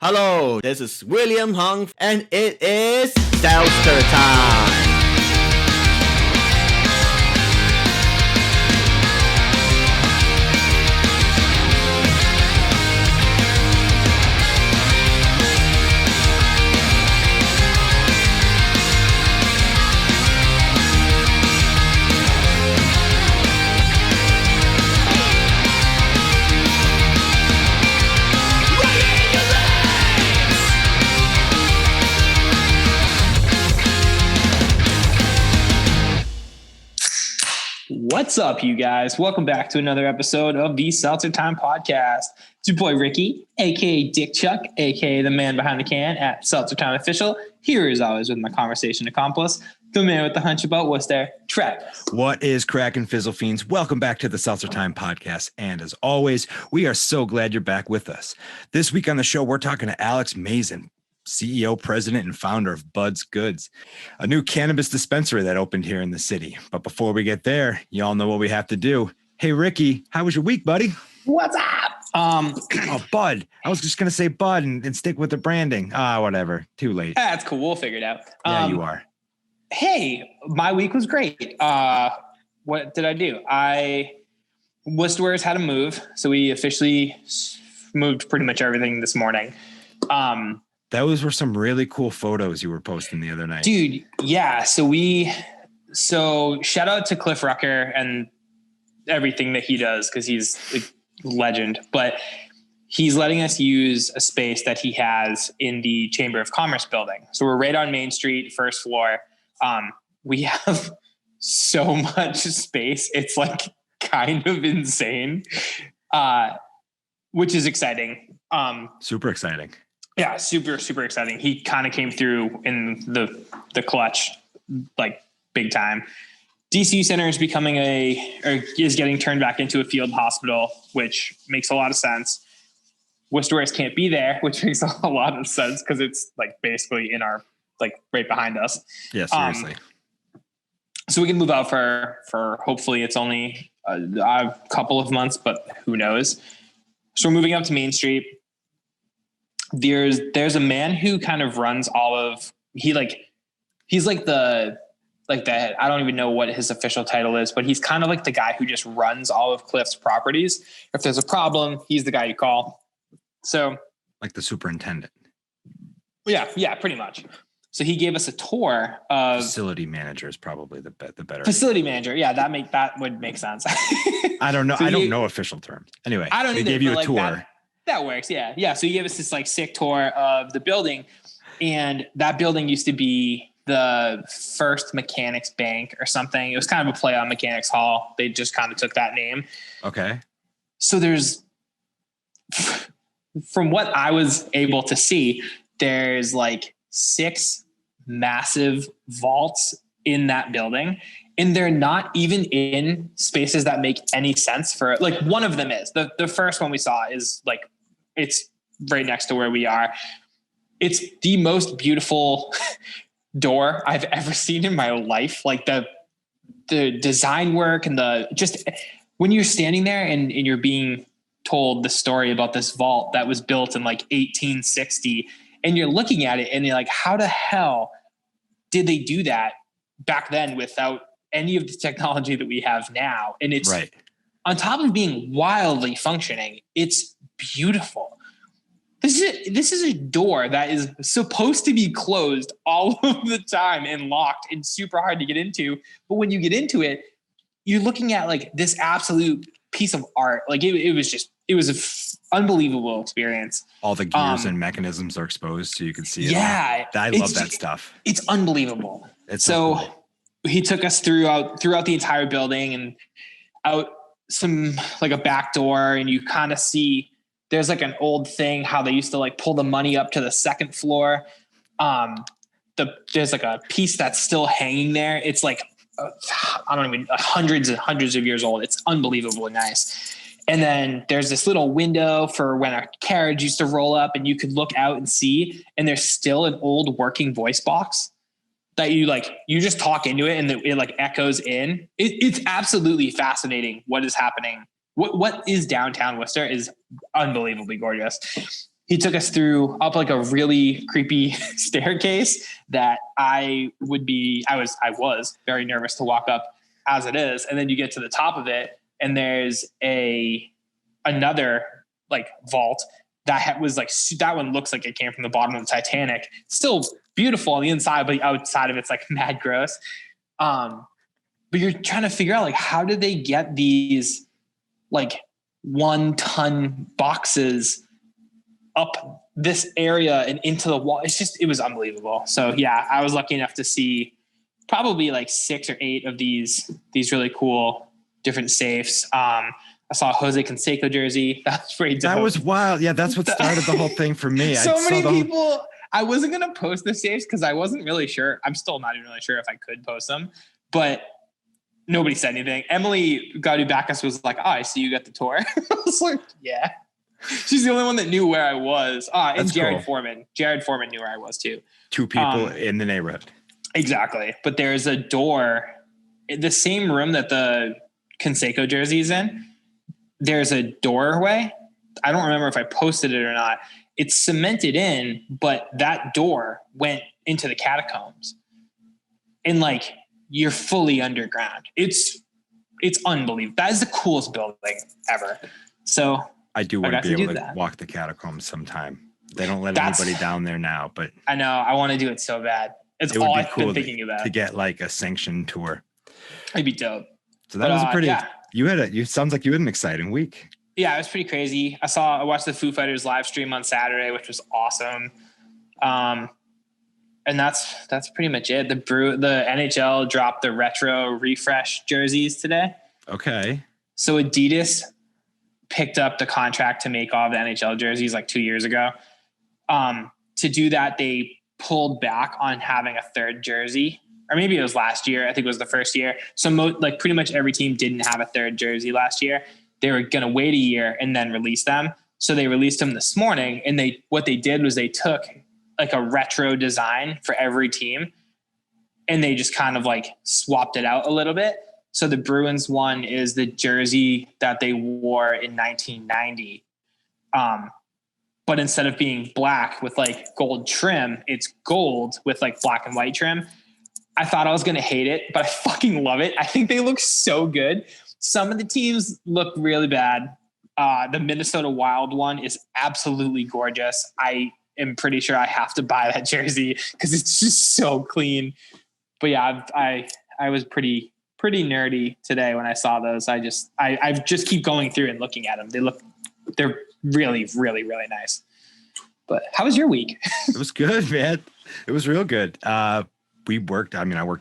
Hello, this is William Hung, and it is Seltzer Time. What's up, you guys? Welcome back to another episode of the Seltzer Time podcast. It's your boy Ricky, aka Dick Chuck, aka the man behind the can at Seltzer Time Official. Here as always with my conversation accomplice, the man with the hunch about what's there, Trev. What is crackin' Fizzle Fiends? Welcome back to the Seltzer Time podcast. And as always, we are so glad you're back with us. This week on the show, we're talking to Alex Mazin, CEO, president, and founder of Bud's Goods, a new cannabis dispensary that opened here in the city. But before we get there, y'all know what we have to do. Hey, Ricky, how was your week, buddy? What's up? Oh, Bud. I was just going to say Bud and stick with the branding. Whatever. Too late. That's cool. We'll figure it out. Yeah, you are. Hey, my week was great. What did I do? Worcester's had to move. So we officially moved pretty much everything this morning. Those were some really cool photos you were posting the other night. Dude, yeah. So shout out to Cliff Rucker and everything that he does, because he's a legend. But he's letting us use a space that he has in the Chamber of Commerce building. So we're right on Main Street, first floor. We have so much space. It's like kind of insane, which is exciting. Super exciting. Yeah, super, super exciting. He kind of came through in the clutch, like big time. DCU Center is is getting turned back into a field hospital, which makes a lot of sense. Worcester's can't be there, which makes a lot of sense because it's like basically in our, like right behind us. Yeah, seriously. So we can move out for hopefully it's only a couple of months, but who knows? So we're moving up to Main Street. There's a man who kind of runs all of, he's like the I don't even know what his official title is, but he's kind of like the guy who just runs all of Cliff's properties. If there's a problem, he's the guy you call. So like the superintendent. Yeah, pretty much. So he gave us a tour of facility manager is probably the better facility manager. Yeah, that would make sense. I don't know. So I don't know official terms. Anyway, I don't either, he gave you a tour. That works. Yeah. Yeah. So he gave us this like sick tour of the building, and that building used to be the First Mechanics Bank or something. It was kind of a play on Mechanics Hall. They just kind of took that name. Okay. So from what I was able to see, there's like 6 massive vaults in that building. And they're not even in spaces that make any sense for, like, one of them is the first one we saw is like, it's right next to where we are. It's the most beautiful door I've ever seen in my life. Like the design work and just when you're standing there and you're being told the story about this vault that was built in like 1860, and you're looking at it and you're like, how the hell did they do that back then without any of the technology that we have now? And it's right. On top of being wildly functioning, it's beautiful. This is a door that is supposed to be closed all of the time and locked and super hard to get into. But when you get into it, you're looking at like this absolute piece of art. Like it was an unbelievable experience. All the gears and mechanisms are exposed so you can see it. Yeah. I love that stuff. It's unbelievable. It's so cool. He took us throughout the entire building and out some like a back door, and you kind of see there's like an old thing, how they used to like pull the money up to the second floor. There's like a piece that's still hanging there. It's like, hundreds and hundreds of years old. It's unbelievably nice. And then there's this little window for when a carriage used to roll up and you could look out and see, and there's still an old working voice box that you just talk into it and it like echoes in. It's absolutely fascinating what is happening. What is downtown Worcester is unbelievably gorgeous. he took us through up like a really creepy staircase that I was very nervous to walk up as it is. And then you get to the top of it and there's another like vault that was like, that one looks like it came from the bottom of the Titanic. Still beautiful on the inside, but outside of it's like mad gross. But you're trying to figure out like, how did they get these like 1-ton boxes up this area and into the wall? It was unbelievable. So yeah, I was lucky enough to see probably like 6 or 8 of these really cool different safes. I saw a Jose Canseco jersey. That was pretty dope. That was wild. Yeah, that's what started the whole thing for me. So many people. I wasn't going to post the safes because I wasn't really sure. I'm still not even really sure if I could post them, but nobody said anything. Emily Gaudibacus was like, "Oh, I see you got the tour." I was like, "Yeah." She's the only one that knew where I was. And Jared Foreman. Jared Foreman knew where I was too. 2 people in the neighborhood. Exactly. But there's a door in the same room that the Canseco jersey is in. There's a doorway. I don't remember if I posted it or not. It's cemented in, but that door went into the catacombs. And like, you're fully underground. It's unbelievable. That is the coolest building ever. So I do want to be able to walk the catacombs sometime. They don't let anybody down there now, but I know I want to do it so bad. It's all I've been thinking about. To get like a sanctioned tour. It'd be dope. So that was a pretty, sounds like you had an exciting week. Yeah, it was pretty crazy. I watched the Foo Fighters live stream on Saturday, which was awesome. And that's pretty much it. The NHL dropped the retro refresh jerseys today. Okay. So Adidas picked up the contract to make all of the NHL jerseys like 2 years ago. To do that, they pulled back on having a third jersey, or maybe it was last year. I think it was the first year. So pretty much every team didn't have a third jersey last year. They were going to wait a year and then release them. So they released them this morning. And what they did was they took like a retro design for every team and they just kind of like swapped it out a little bit. So the Bruins one is the jersey that they wore in 1990. But instead of being black with like gold trim, it's gold with like black and white trim. I thought I was going to hate it, but I fucking love it. I think they look so good. Some of the teams look really bad. The Minnesota Wild one is absolutely gorgeous. I am pretty sure I have to buy that jersey because it's just so clean. But yeah, I was pretty nerdy today when I saw those. I just keep going through and looking at them. They're really, really, really nice. But how was your week? It was good, man. It was real good. I worked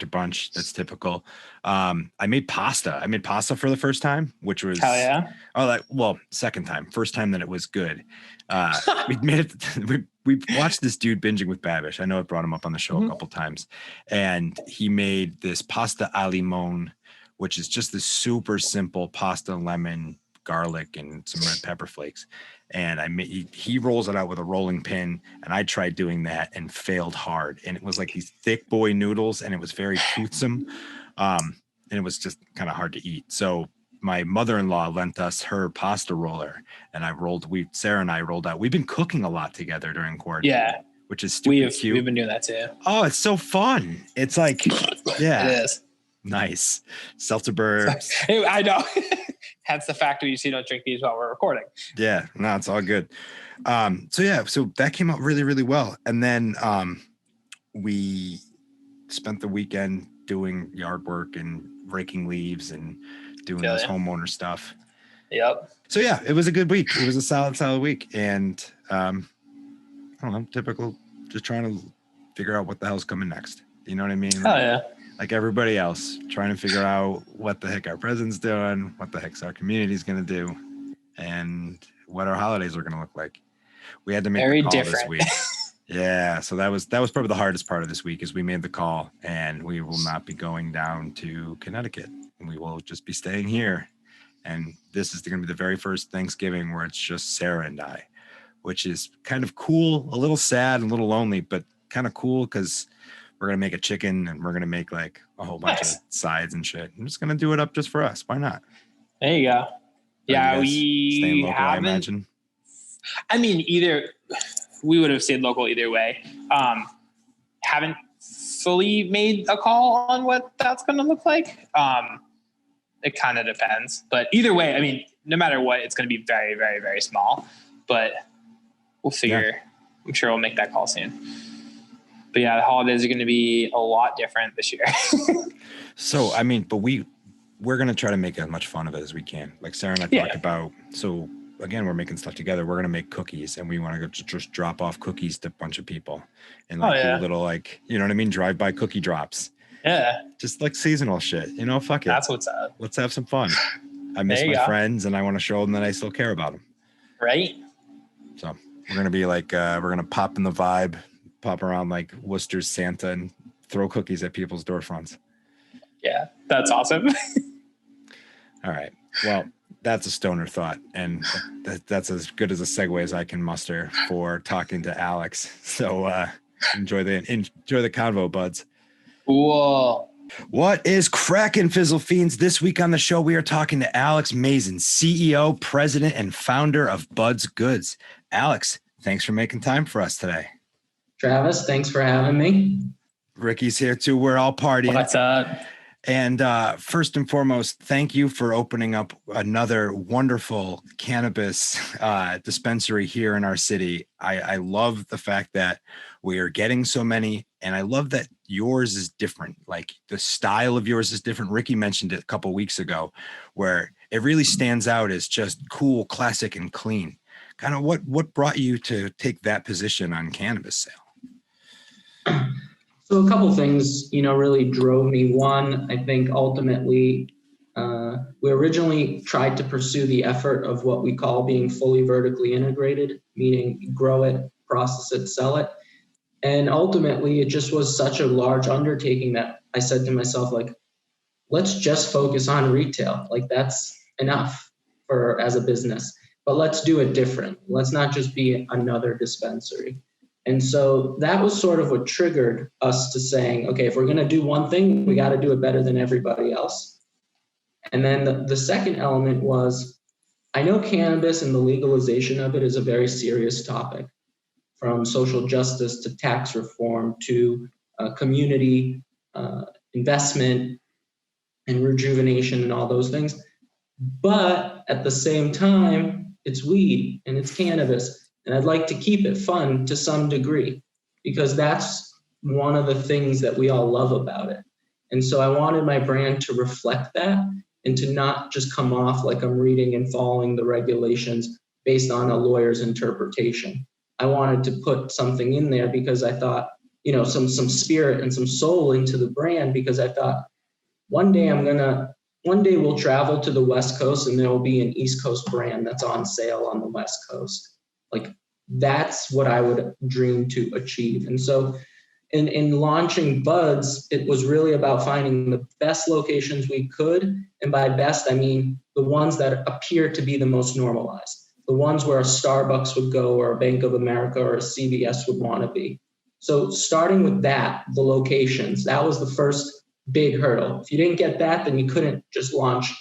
a bunch. That's typical. I made pasta. I made pasta for the first time, which was, hell yeah. Second time. First time that it was good. We made it. We watched this dude binging with Babish. I know I brought him up on the show a couple times, and he made this pasta al limon, which is just this super simple pasta, lemon, garlic, and some red pepper flakes. And he rolls it out with a rolling pin, and I tried doing that and failed hard. And it was like these thick boy noodles, and it was very toothsome, and it was just kind of hard to eat. So my mother-in-law lent us her pasta roller, and Sarah and I rolled out. We've been cooking a lot together during quarantine. Yeah, which is stupid cute. We've been doing that too. Oh, it's so fun. It's like, yeah, it is nice. Seltzer burbs. I know. Hence the fact that you don't drink these while we're recording. Yeah, no, it's all good. So that came out really, really well. And then we spent the weekend doing yard work and raking leaves and doing this homeowner stuff. Yep. So yeah, it was a good week. It was a solid week. And I don't know, typical, just trying to figure out what the hell's coming next. You know what I mean? Oh yeah. Like everybody else, trying to figure out what the heck our president's doing, what the heck's our community's going to do, and what our holidays are going to look like. We had to make the call this week. Yeah, so that was probably the hardest part of this week is we made the call, and we will not be going down to Connecticut, and we will just be staying here. And this is going to be the very first Thanksgiving where it's just Sarah and I, which is kind of cool, a little sad, and a little lonely, but kind of cool because we're going to make a chicken and we're going to make like a whole bunch of sides and shit. I'm just going to do it up just for us. Why not? There you go. Yeah, we haven't. I imagine. I mean, we would have stayed local either way. Haven't fully made a call on what that's going to look like. It kind of depends, but either way, I mean, no matter what, it's going to be very, very, very small, but we'll figure. Yeah. I'm sure we'll make that call soon. But yeah, the holidays are going to be a lot different this year. So, I mean, but we're going to try to make as much fun of it as we can. Like Sarah and I talked about. So again, we're making stuff together. We're going to make cookies, and we want to go just drop off cookies to a bunch of people and like do a little, like, you know what I mean? Drive-by cookie drops. Yeah. Just like seasonal shit, you know, fuck it. That's what's up. Let's have some fun. I miss my friends, and I want to show them that I still care about them. Right. So we're going to be like, we're going to pop in the vibe, pop around like Worcester's Santa and throw cookies at people's door fronts. Yeah, that's awesome. All right. Well, that's a stoner thought. And that's as good as a segue as I can muster for talking to Alex. So enjoy the convo, buds. Cool. What is cracking, Fizzle Fiends? This week on the show, we are talking to Alex Mazin, CEO, president, and founder of Bud's Goods. Alex, thanks for making time for us today. Travis, thanks for having me. Ricky's here too. We're all partying. What's up? And first and foremost, thank you for opening up another wonderful cannabis dispensary here in our city. I love the fact that we are getting so many, and I love that yours is different. Like the style of yours is different. Ricky mentioned it a couple of weeks ago, where it really stands out as just cool, classic, and clean. Kind of what brought you to take that position on cannabis sale? So a couple things, really drove me. One, I think ultimately, we originally tried to pursue the effort of what we call being fully vertically integrated, meaning grow it, process it, sell it. And ultimately, it just was such a large undertaking that I said to myself, like, let's just focus on retail. Like, that's enough as a business, but let's do it different. Let's not just be another dispensary. And so that was sort of what triggered us to saying, okay, if we're going to do one thing, we got to do it better than everybody else. And then the second element was, I know cannabis and the legalization of it is a very serious topic, from social justice to tax reform to community investment and rejuvenation and all those things. But at the same time, it's weed and it's cannabis. And I'd like to keep it fun to some degree, because that's one of the things that we all love about it. And so I wanted my brand to reflect that and to not just come off like I'm reading and following the regulations based on a lawyer's interpretation. I wanted to put something in there because I thought, some spirit and some soul into the brand, because I thought one day we'll travel to the West Coast and there will be an East Coast brand that's on sale on the West Coast. Like, that's what I would dream to achieve. And so in launching Buds, it was really about finding the best locations we could. And by best, I mean the ones that appear to be the most normalized, the ones where a Starbucks would go or a Bank of America or a CVS would want to be. So starting with that, the locations, that was the first big hurdle. If you didn't get that, then you couldn't just launch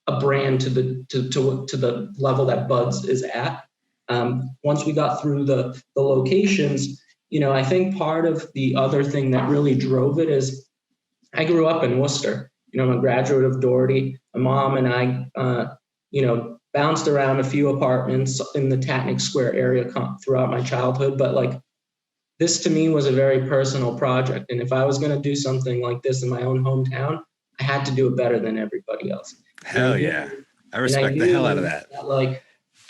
a brand to the level that Buds is at. Once we got through the locations, I think part of the other thing that really drove it is I grew up in Worcester. I'm a graduate of Doherty. My mom and I, bounced around a few apartments in the Tatnick Square area throughout my childhood. But like, this to me was a very personal project. And if I was going to do something like this in my own hometown, I had to do it better than everybody else. Hell yeah. I respect the hell out of that.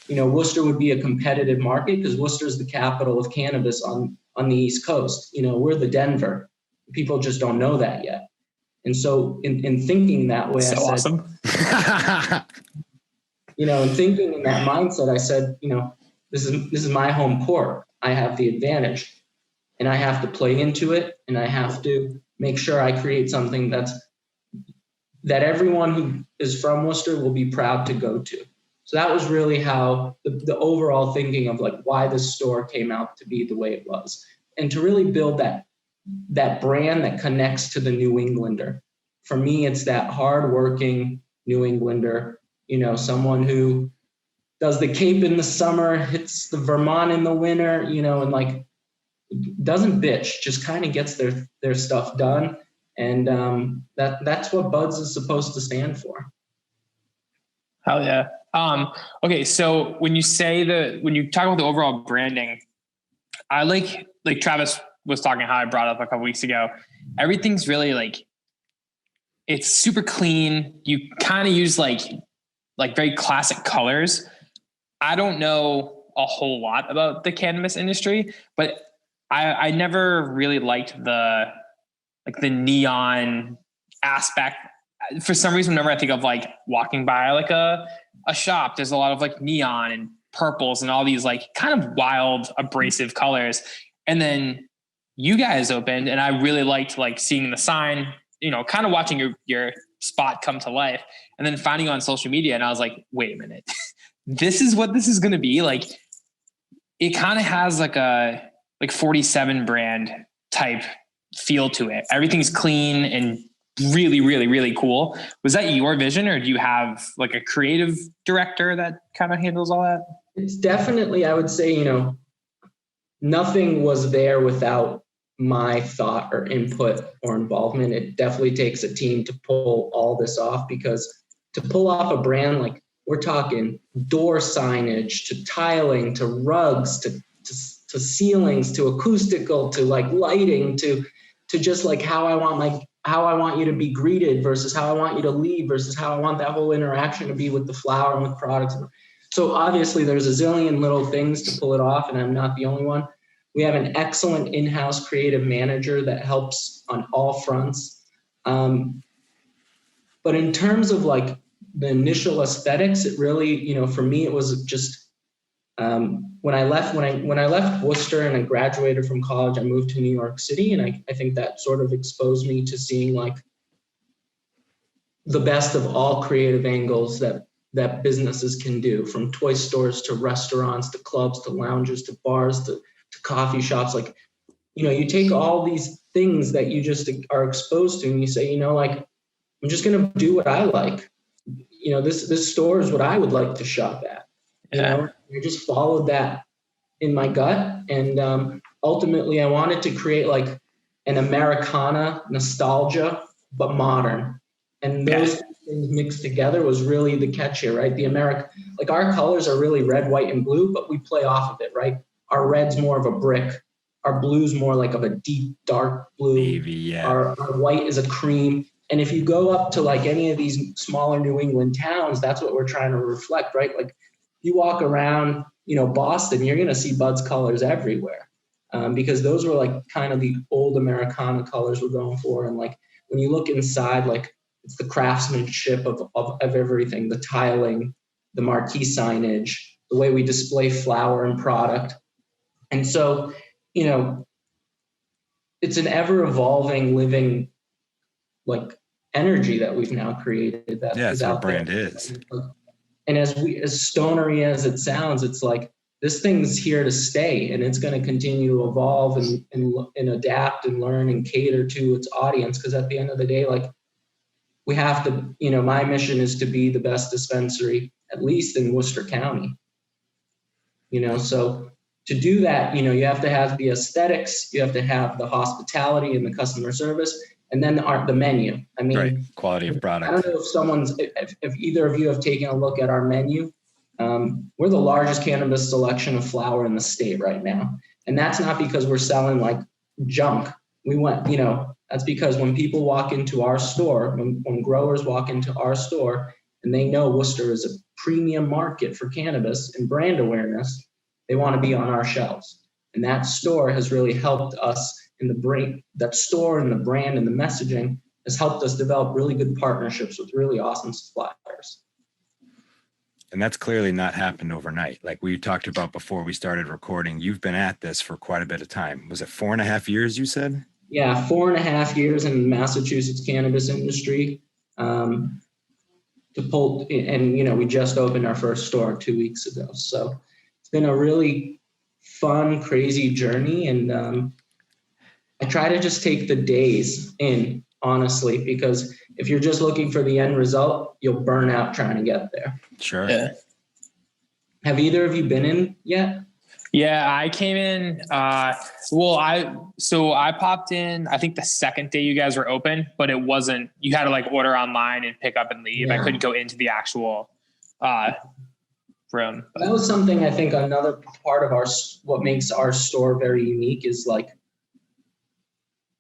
Worcester would be a competitive market because Worcester is the capital of cannabis on the East Coast. We're the Denver. People just don't know that yet. And so in thinking that way, so I said, awesome. In thinking in that mindset, I said, this is my home court. I have the advantage and I have to play into it. And I have to make sure I create something that everyone who is from Worcester will be proud to go to. So that was really how the overall thinking of like why this store came out to be the way it was, and to really build that brand that connects to the New Englander. For me, it's that hardworking New Englander, someone who does the Cape in the summer, hits the Vermont in the winter, and like doesn't bitch, just kind of gets their stuff done. And that's what Buds is supposed to stand for. Hell yeah. Okay. So when you talk about the overall branding, I like Travis was talking how I brought up a couple weeks ago, everything's really like, it's super clean. You kind of use like very classic colors. I don't know a whole lot about the cannabis industry, but I never really liked the neon aspect. For some reason, whenever I think of like walking by like a shop, there's a lot of like neon and purples and all these like kind of wild abrasive colors. And then you guys opened, and I really liked like seeing the sign, kind of watching your spot come to life, and then finding you on social media. And I was like, wait a minute, this is what this is going to be. Like, it kind of has like a 47 brand type feel to it. Everything's clean and really, really, really cool. Was that your vision, or do you have like a creative director that kind of handles all that? It's definitely, I would say, nothing was there without my thought or input or involvement. It definitely takes a team to pull all this off, because to pull off a brand, like we're talking door signage to tiling to rugs to ceilings to acoustical to like lighting to just like how I want you to be greeted versus how I want you to leave versus how I want that whole interaction to be with the flower and with products. So obviously there's a zillion little things to pull it off, and I'm not the only one. We have an excellent in-house creative manager that helps on all fronts. But in terms of like the initial aesthetics, it really, for me, it was just when I left Worcester and I graduated from college, I moved to New York City, and I think that sort of exposed me to seeing like the best of all creative angles that businesses can do, from toy stores to restaurants to clubs to lounges to bars to coffee shops. Like, you take all these things that you just are exposed to, and you say, like, I'm just going to do what I like. This store is what I would like to shop at. I just followed that in my gut. And ultimately I wanted to create like an Americana nostalgia, but modern. And those things mixed together was really the catch here, right? Like our colors are really red, white, and blue, but we play off of it, right? Our red's more of a brick. Our blue's more like of a deep, dark blue. Navy, yeah. Our white is a cream. And if you go up to like any of these smaller New England towns, that's what we're trying to reflect, right? Like you walk around, Boston, you're going to see Bud's colors everywhere, because those were like kind of the old Americana colors we're going for. And like when you look inside, like it's the craftsmanship of everything, the tiling, the marquee signage, the way we display flower and product. And so, it's an ever evolving, living like energy that we've now created. That's what brand is. And as stonery as it sounds, it's like this thing's here to stay, and it's going to continue to evolve and adapt and learn and cater to its audience. Because at the end of the day, like we have to, my mission is to be the best dispensary, at least in Worcester County. So to do that, you have to have the aesthetics, you have to have the hospitality and the customer service, and then the menu. I mean, right. Quality of product. I don't know if either of you have taken a look at our menu. We're the largest cannabis selection of flower in the state right now. And that's not because we're selling like junk. That's because when people walk into our store, when growers walk into our store and they know Worcester is a premium market for cannabis and brand awareness, they want to be on our shelves. And that store has really helped us that store and the brand and the messaging has helped us develop really good partnerships with really awesome suppliers. And that's clearly not happened overnight. Like we talked about before we started recording, you've been at this for quite a bit of time. Was it 4.5 years, you said? Yeah, 4.5 years in the Massachusetts cannabis industry. We just opened our first store 2 weeks ago. So it's been a really fun, crazy journey. And I try to just take the days in, honestly, because if you're just looking for the end result, you'll burn out trying to get there. Sure. Yeah. Have either of you been in yet? Yeah, I came in. I popped in, I think the second day you guys were open, but it wasn't, you had to like order online and pick up and leave. Yeah. I couldn't go into the actual room. That was something I think another part of what makes our store very unique is like,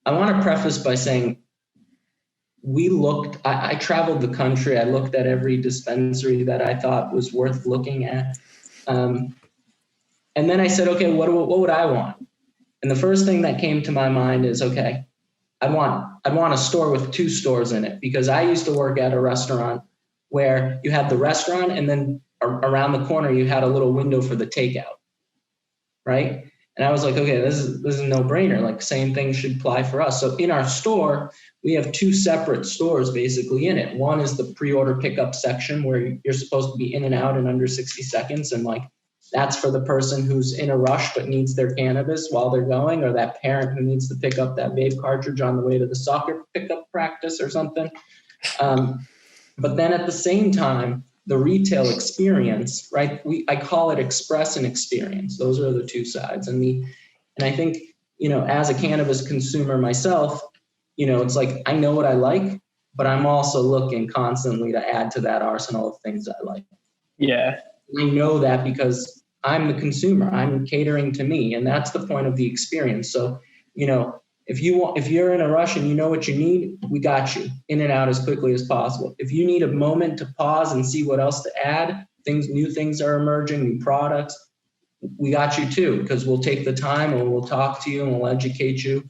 I want to preface by saying I traveled the country. I looked at every dispensary that I thought was worth looking at. And then I said, okay, what would I want? And the first thing that came to my mind is, okay, I'd want a store with 2 stores in it, because I used to work at a restaurant where you had the restaurant and then around the corner you had a little window for the takeout, right? And I was like, okay, this is a no-brainer. Like, same thing should apply for us. So in our store, we have 2 separate stores basically in it. One is the pre-order pickup section where you're supposed to be in and out in under 60 seconds, and like, that's for the person who's in a rush but needs their cannabis while they're going, or that parent who needs to pick up that vape cartridge on the way to the soccer pickup practice or something. But then at the same time, the retail experience, right? I call it express and experience. Those are the 2 sides. And I think, as a cannabis consumer myself, it's like, I know what I like, but I'm also looking constantly to add to that arsenal of things I like. Yeah. I know that because I'm the consumer. I'm catering to me, and that's the point of the experience. So, if you're in a rush and you know what you need, we got you in and out as quickly as possible. If you need a moment to pause and see what else to add, new things are emerging, new products, we got you too, because we'll take the time and we'll talk to you and we'll educate you,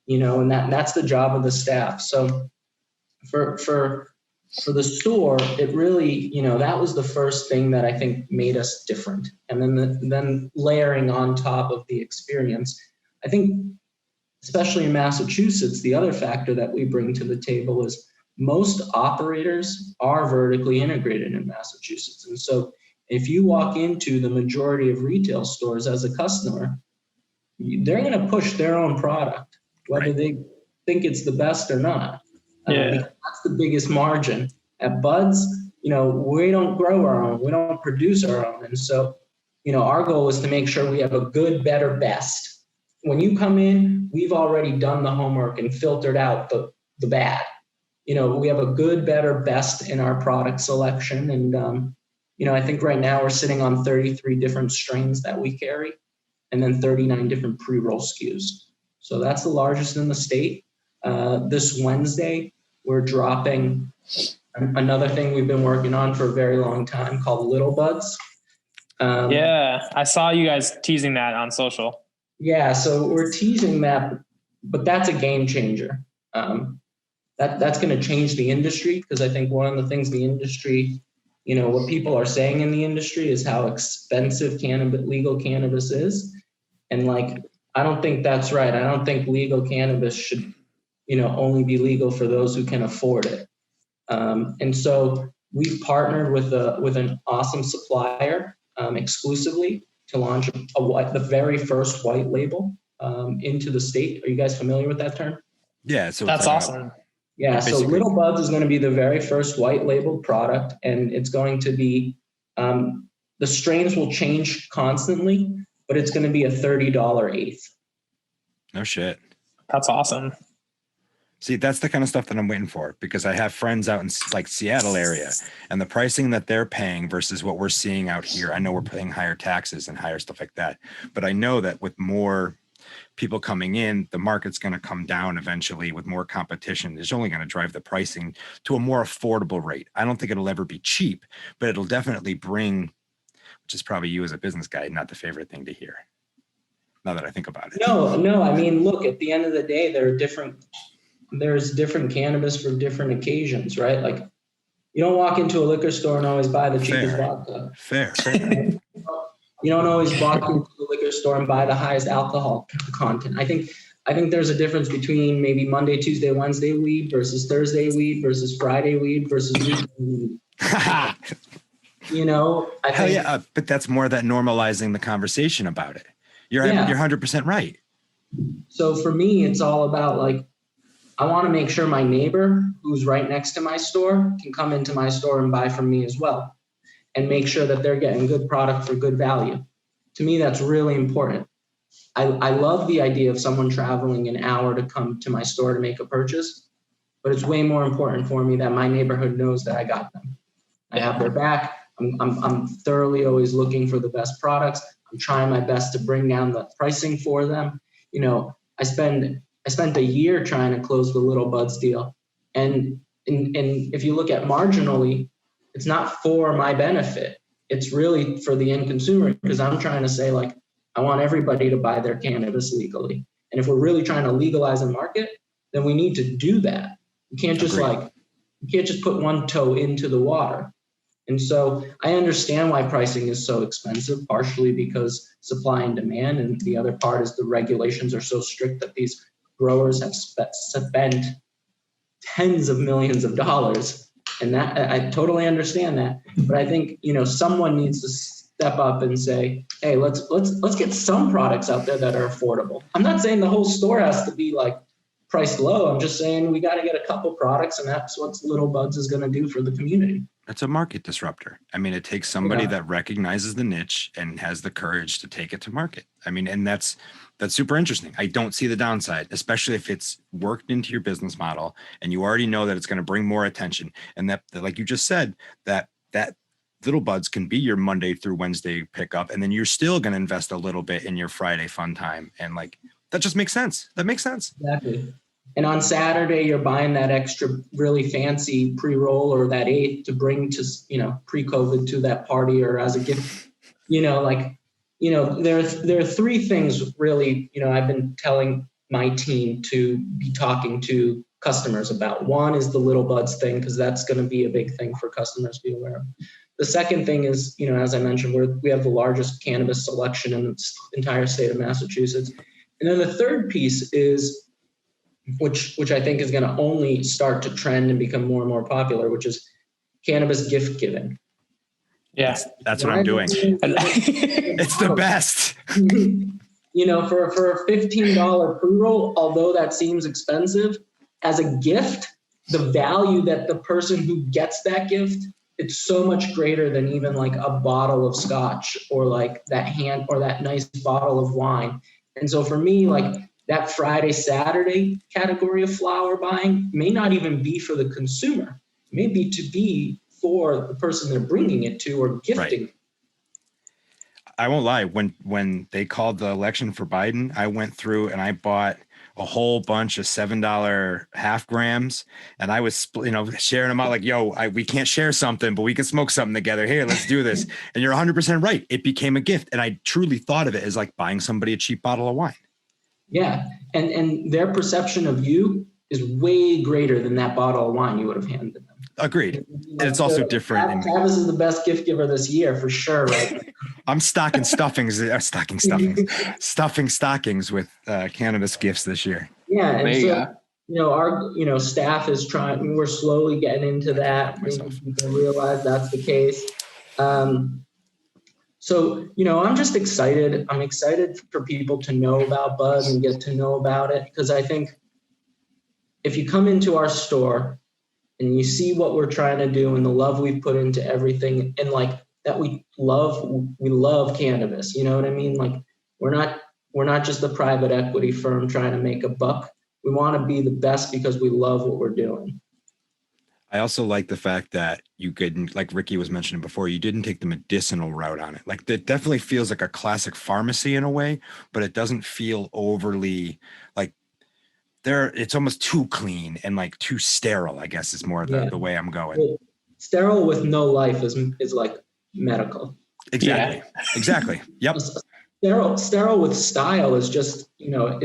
and that's the job of the staff. So for the store, it really, that was the first thing that I think made us different. And then layering on top of the experience, I think, especially in Massachusetts, the other factor that we bring to the table is most operators are vertically integrated in Massachusetts. And so if you walk into the majority of retail stores as a customer, they're going to push their own product, whether they think it's the best or not. That's the biggest margin. At Buds, we don't grow our own, we don't produce our own. And so, our goal is to make sure we have a good, better, best. When you come in, we've already done the homework and filtered out the bad. We have a good, better, best in our product selection. And, I think right now we're sitting on 33 different strains that we carry, and then 39 different pre-roll SKUs. So that's the largest in the state. This Wednesday, we're dropping another thing we've been working on for a very long time called Little Buds. I saw you guys teasing that on social. Yeah, so we're teasing that, but that's a game changer. That's going to change the industry, because I think one of the things the industry, what people are saying in the industry is how expensive legal cannabis is. And like, I don't think that's right. I don't think legal cannabis should, only be legal for those who can afford it. And so we've partnered with an awesome supplier exclusively to launch the very first white label into the state. Are you guys familiar with that term? Yeah. So that's awesome. Yeah. So Little Buds is going to be the very first white labeled product, and it's going to be, the strains will change constantly, but it's going to be a $30 eighth. No shit. That's awesome. See, that's the kind of stuff that I'm waiting for, because I have friends out in like Seattle area, and the pricing that they're paying versus what we're seeing out here. I know we're paying higher taxes and higher stuff like that, but I know that with more people coming in, the market's going to come down eventually with more competition. It's only going to drive the pricing to a more affordable rate. I don't think it'll ever be cheap, but it'll definitely bring, which is probably you as a business guy, not the favorite thing to hear. Now that I think about it. No. I mean, look, at the end of the day, there's different cannabis for different occasions, right? Like, you don't walk into a liquor store and always buy the cheapest vodka. Fair. You don't always walk into the liquor store and buy the highest alcohol content. I think there's a difference between maybe Monday, Tuesday, Wednesday weed versus Thursday weed versus Friday weed versus weekend weed. I think, but that's more that normalizing the conversation about it. You're 100% right. So for me, it's all about like, I want to make sure my neighbor who's right next to my store can come into my store and buy from me as well. and make sure that they're getting good product for good value. To me, that's really important. I love the idea of someone traveling an hour to come to my store to make a purchase, but it's way more important for me that my neighborhood knows that I got them. I have their back. I'm thoroughly always looking for the best products. I'm trying my best to bring down the pricing for them. You know, I spent a year trying to close the Little Buds deal. And if you look at marginally, it's not for my benefit. It's really for the end consumer, because I'm trying to say, like, I want everybody to buy their cannabis legally. And if we're really trying to legalize and market, then we need to do that. You can't just put one toe into the water. And so I understand why pricing is so expensive, partially because supply and demand, and the other part is the regulations are so strict that these growers have spent tens of millions of dollars. And that, I totally understand that. But I think, you know, someone needs to step up and say, hey, let's get some products out there that are affordable. I'm not saying the whole store has to be like priced low. I'm just saying we got to get a couple products, and that's what Little Buds is going to do for the community. It's a market disruptor. I mean, it takes somebody that recognizes the niche and has the courage to take it to market. I mean, and that's super interesting. I don't see the downside, especially if it's worked into your business model and you already know that it's going to bring more attention. And that, like you just said, that Little Buds can be your Monday through Wednesday pickup. And then you're still going to invest a little bit in your Friday fun time. And like, that just makes sense. That makes sense. Exactly. And on Saturday, you're buying that extra really fancy pre-roll or that eighth to bring to, you know, pre-COVID to that party or as a gift. You know, like, you know, there are three things really, you know, I've been telling my team to be talking to customers about. One is the Little Buds thing, because that's going to be a big thing for customers to be aware of. The second thing is, you know, as I mentioned, we have the largest cannabis selection in the entire state of Massachusetts. And then the third piece is, which I think is going to only start to trend and become more and more popular, which is cannabis gift giving. Yes, that's what I'm doing. It's the best. You know, for a $15 pre-roll, although that seems expensive, as a gift, the value that the person who gets that gift, it's so much greater than even like a bottle of scotch or like that nice bottle of wine. And so for me, like, that Friday, Saturday category of flower buying may not even be for the consumer. It may be to be for the person they're bringing it to or gifting. Right. I won't lie. When they called the election for Biden, I went through and I bought a whole bunch of $7 half grams, and I was, you know, sharing them out like, yo, we can't share something, but we can smoke something together. Here, let's do this. And you're 100% right. It became a gift. And I truly thought of it as like buying somebody a cheap bottle of wine. Yeah. And their perception of you is way greater than that bottle of wine you would have handed them. Agreed. And it's also different. Travis is the best gift giver this year for sure. Right? I'm stuffing stockings with cannabis gifts this year. Yeah. And so, you know, our, you know, staff is trying, we're slowly getting into that. People realize that's the case. So, you know, I'm just excited. I'm excited for people to know about Bud and get to know about it, because I think if you come into our store and you see what we're trying to do and the love we've put into everything, and like that we love cannabis, you know what I mean? Like we're not just a private equity firm trying to make a buck. We want to be the best because we love what we're doing. I also like the fact that you could, like Ricky was mentioning before, you didn't take the medicinal route on it. Like it definitely feels like a classic pharmacy in a way, but it doesn't feel overly like it's almost too clean and like too sterile, I guess is more the way I'm going. Well, sterile with no life is like medical. Exactly. Yeah. Exactly. Yep. Sterile with style is just, you know,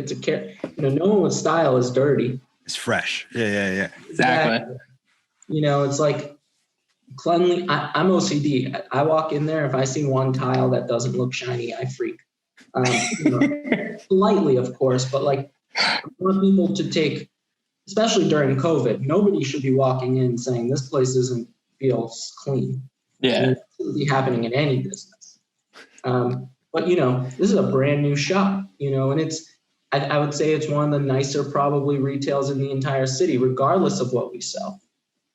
no one with style is dirty. It's fresh. Yeah. Exactly. You know, it's like cleanly. I'm OCD. I walk in there. If I see one tile that doesn't look shiny, I freak. You know, politely, of course, but like I want people to take, especially during COVID, nobody should be walking in saying this place feels clean. Yeah. It shouldn't be happening in any business. But, you know, this is a brand new shop, you know, and I would say it's one of the nicer probably retails in the entire city, regardless of what we sell.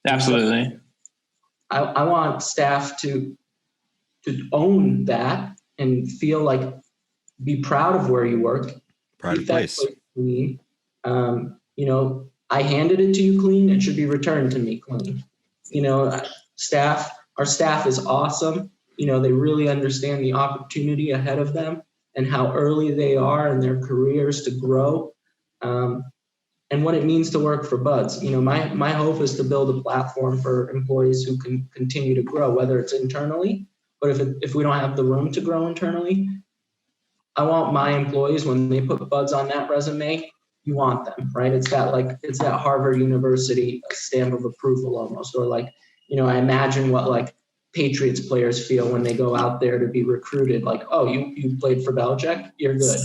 Absolutely. I want staff to to own that and feel like, be proud of where you work. Pride of place. Clean. You know, I handed it to you clean. It should be returned to me clean. You know, our staff is awesome. You know, they really understand the opportunity ahead of them and how early they are in their careers to grow, and what it means to work for Buds. You know, my hope is to build a platform for employees who can continue to grow, whether it's internally, but if we don't have the room to grow internally, I want my employees, when they put Buds on that resume, you want them, right? It's that Harvard University stamp of approval almost, or like, you know, I imagine what like Patriots players feel when they go out there to be recruited. Like, oh, you played for Belichick, you're good.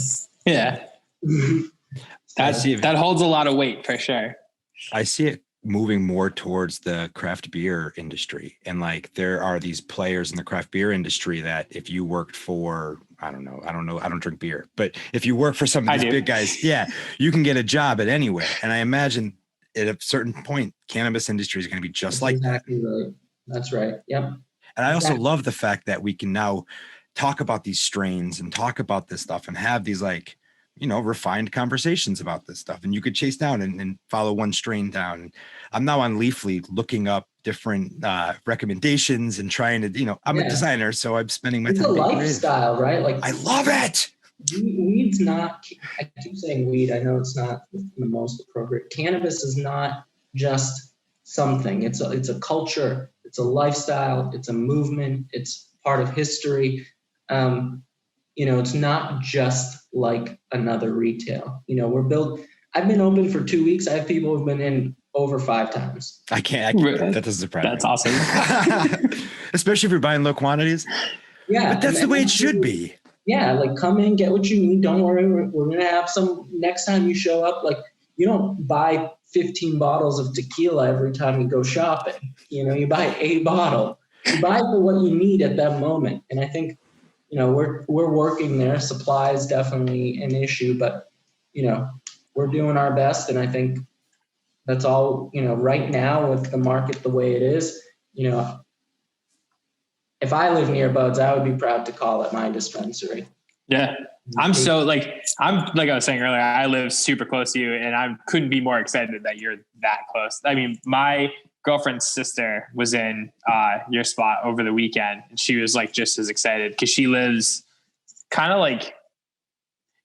Yeah. That holds a lot of weight for sure. I see it moving more towards the craft beer industry. And like, there are these players in the craft beer industry that if you worked for, I don't drink beer, but if you work for some of these big guys, you can get a job at anywhere. And I imagine at a certain point, cannabis industry is going to be just like exactly that. Right. That's right. Yep. And I also love the fact that we can now talk about these strains and talk about this stuff and have these like, you know, refined conversations about this stuff. And you could chase down and follow one strain down. I'm now on Leafly looking up different recommendations and trying to, you know, I'm a designer, so I'm spending my time. It's a lifestyle, right? Like, I love it. Weed's not, I keep saying weed, I know it's not the most appropriate. Cannabis is not just something. It's a culture, it's a lifestyle, it's a movement, it's part of history. You know, it's not just like another retail. You know, I've been open for 2 weeks. I have people who've been in over 5 times. I can't that doesn't surprise me. That's awesome. Especially if you're buying low quantities. Yeah. But that's the way it should be. Yeah, like come in, get what you need. Don't worry, we're going to have some next time you show up. Like, you don't buy 15 bottles of tequila every time you go shopping. You know, you buy a bottle. You buy for what you need at that moment. And I think, you know, we're working there. Supply is definitely an issue, but, you know, we're doing our best. And I think that's all, you know, right now with the market the way it is, you know, if I live near Buds, I would be proud to call it my dispensary. Yeah. I'm like I was saying earlier, I live super close to you and I couldn't be more excited that you're that close. I mean, my girlfriend's sister was in your spot over the weekend and she was like just as excited because she lives kind of like,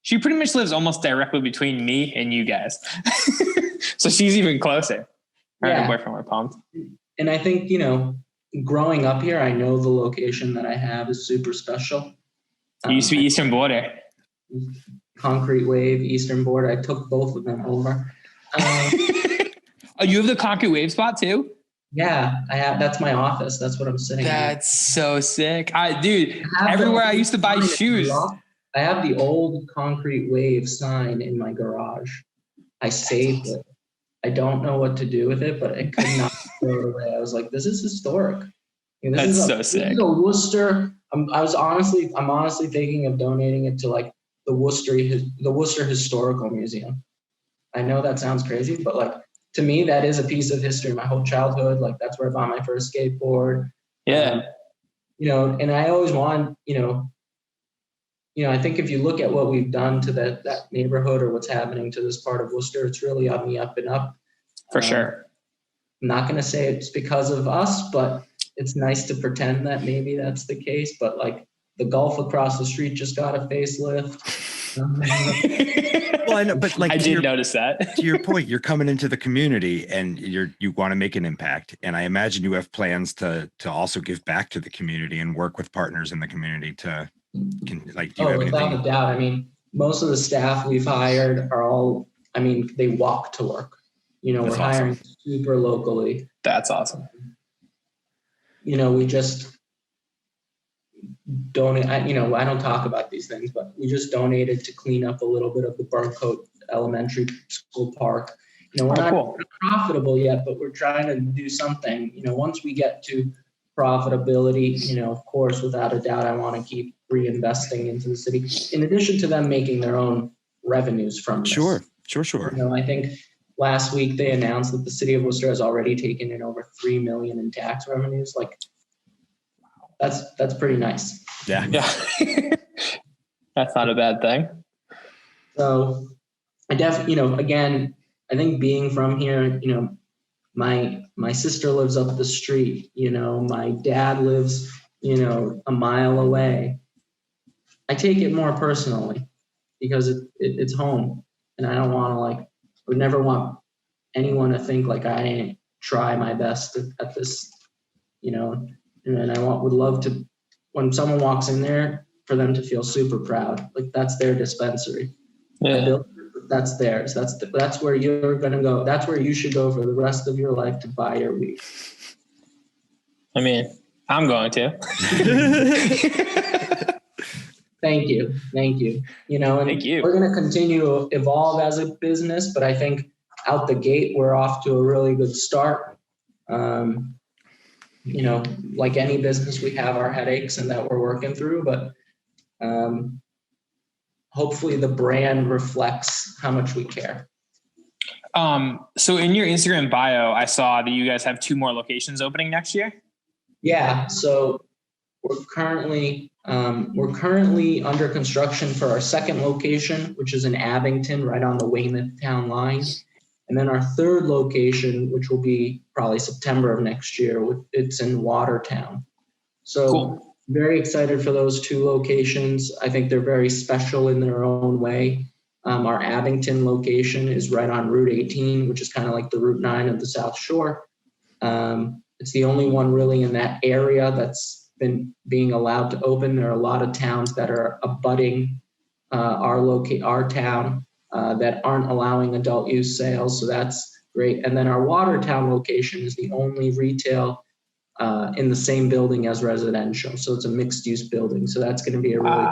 she pretty much lives almost directly between me and you guys. So she's even closer. Her and her boyfriend were pumped. And I think, you know, growing up here, I know the location that I have is super special. It used to be Eastern Border. Concrete Wave, Eastern Border. I took both of them over. Oh, you have the Concrete Wave spot too? Yeah, I have. That's my office. That's what I'm sitting in. That's so sick. Everywhere I used to buy shoes. I have the old Concrete Wave sign in my garage. I saved it. I don't know what to do with it, but I could not throw it away. I was like, this is historic. That's so sick. This is a Worcester. I'm honestly thinking of donating it to like the Worcester Historical Museum. I know that sounds crazy, but like to me, that is a piece of history. My whole childhood, like that's where I bought my first skateboard. Yeah. You know, and I always want, you know, I think if you look at what we've done to that neighborhood or what's happening to this part of Worcester, it's really on the up and up. For sure. I'm not going to say it's because of us, but it's nice to pretend that maybe that's the case. But like the Gulf across the street just got a facelift. Well, I know, but like I did notice that. To your point, you're coming into the community and you want to make an impact. And I imagine you have plans to also give back to the community and work with partners in the community to do you have without anything? a doubt. I mean, most of the staff we've hired are all, I mean, they walk to work. You know, That's we're awesome. hiring super locally. That's awesome. You know, we just donate, I don't talk about these things, but we just donated to clean up a little bit of the Burncoat Elementary School Park. You know, we're not profitable yet, but we're trying to do something. You know, once we get to profitability, you know, of course, without a doubt, I want to keep reinvesting into the city, in addition to them making their own revenues from this. Sure. You know, I think last week they announced that the city of Worcester has already taken in over $3 million in tax revenues. Like, that's pretty nice. Yeah. Yeah. That's not a bad thing. So I again, I think being from here, my sister lives up the street, my dad lives, a mile away. I take it more personally because it's home, and I don't want to would never want anyone to think like I didn't try my best at this, and I would love to, when someone walks in there, for them to feel super proud. Like that's their dispensary. Yeah. I built it, that's theirs. That's where you're going to go. That's where you should go for the rest of your life to buy your weed. I mean, I'm going to. Thank you. Thank you. We're going to continue to evolve as a business, but I think out the gate, we're off to a really good start. Like any business, we have our headaches and that we're working through, but hopefully the brand reflects how much we care. So in your Instagram bio, I saw that you guys have 2 more locations opening next year. Yeah. So we're currently under construction for our second location, which is in Abington, right on the Weymouth town line. And then our third location, which will be probably September of next year, it's in Watertown. So Cool. Very excited for those 2 locations. I think they're very special in their own way. Our Abington location is right on Route 18, which is kind of like the Route 9 of the South Shore. It's the only one really in that area that's been being allowed to open. There are a lot of towns that are abutting our town that aren't allowing adult use sales. So that's great. And then our Watertown location is the only retail in the same building as residential. So it's a mixed use building. So that's going to be a really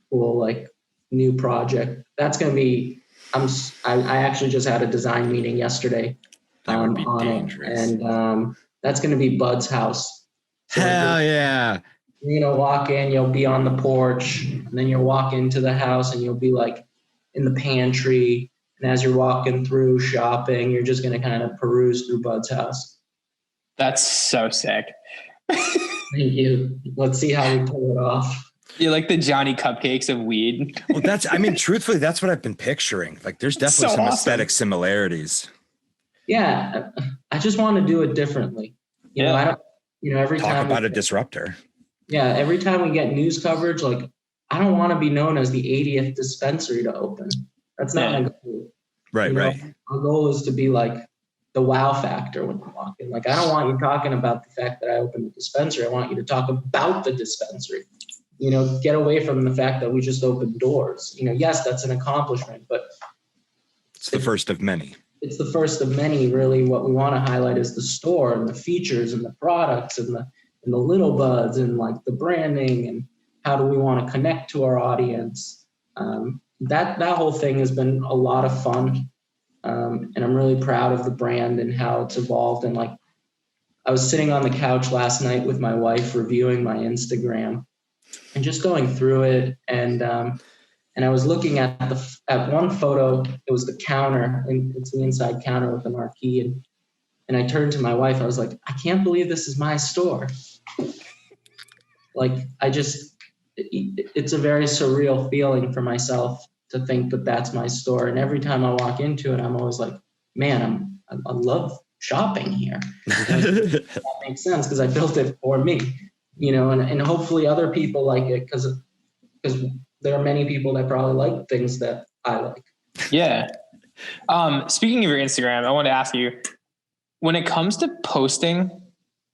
cool new project. That's going to be, I actually just had a design meeting yesterday That would be on dangerous. it. And that's going to be Bud's house. So Hell yeah. you're going to walk in, you'll be on the porch, and then you'll walk into the house and you'll be like in the pantry. And as you're walking through shopping, you're just going to kind of peruse through Bud's house. That's so sick. Thank you. Let's see how we pull it off. You're like the Johnny Cupcakes of weed. Well, truthfully, that's what I've been picturing. Like there's definitely So some awesome. aesthetic similarities. Yeah. I just want to do it differently. I don't, every Talk time about a disruptor. Yeah. Every time we get news coverage, I don't want to be known as the 80th dispensary to open. That's not my goal. Right. Our goal is to be like the wow factor when you walk in. Like, I don't want you talking about the fact that I opened a dispensary. I want you to talk about the dispensary. Get away from the fact that we just opened doors. Yes, that's an accomplishment, but It's the first of many. It's the first of many. Really, what we want to highlight is the store and the features and the products and the little buds and like the branding and how do we want to connect to our audience. That whole thing has been a lot of fun. And I'm really proud of the brand and how it's evolved. And I was sitting on the couch last night with my wife reviewing my Instagram and just going through it. And I was looking at one photo. It was the counter, and it's the inside counter with the marquee. And I turned to my wife. I was like, I can't believe this is my store. It's a very surreal feeling for myself to think that that's my store. And every time I walk into it, I'm always like, man, I love shopping here. That makes sense because I built it for me, and hopefully other people like it because there are many people that probably like things that I like. Yeah. Speaking of your Instagram, I want to ask you, when it comes to posting,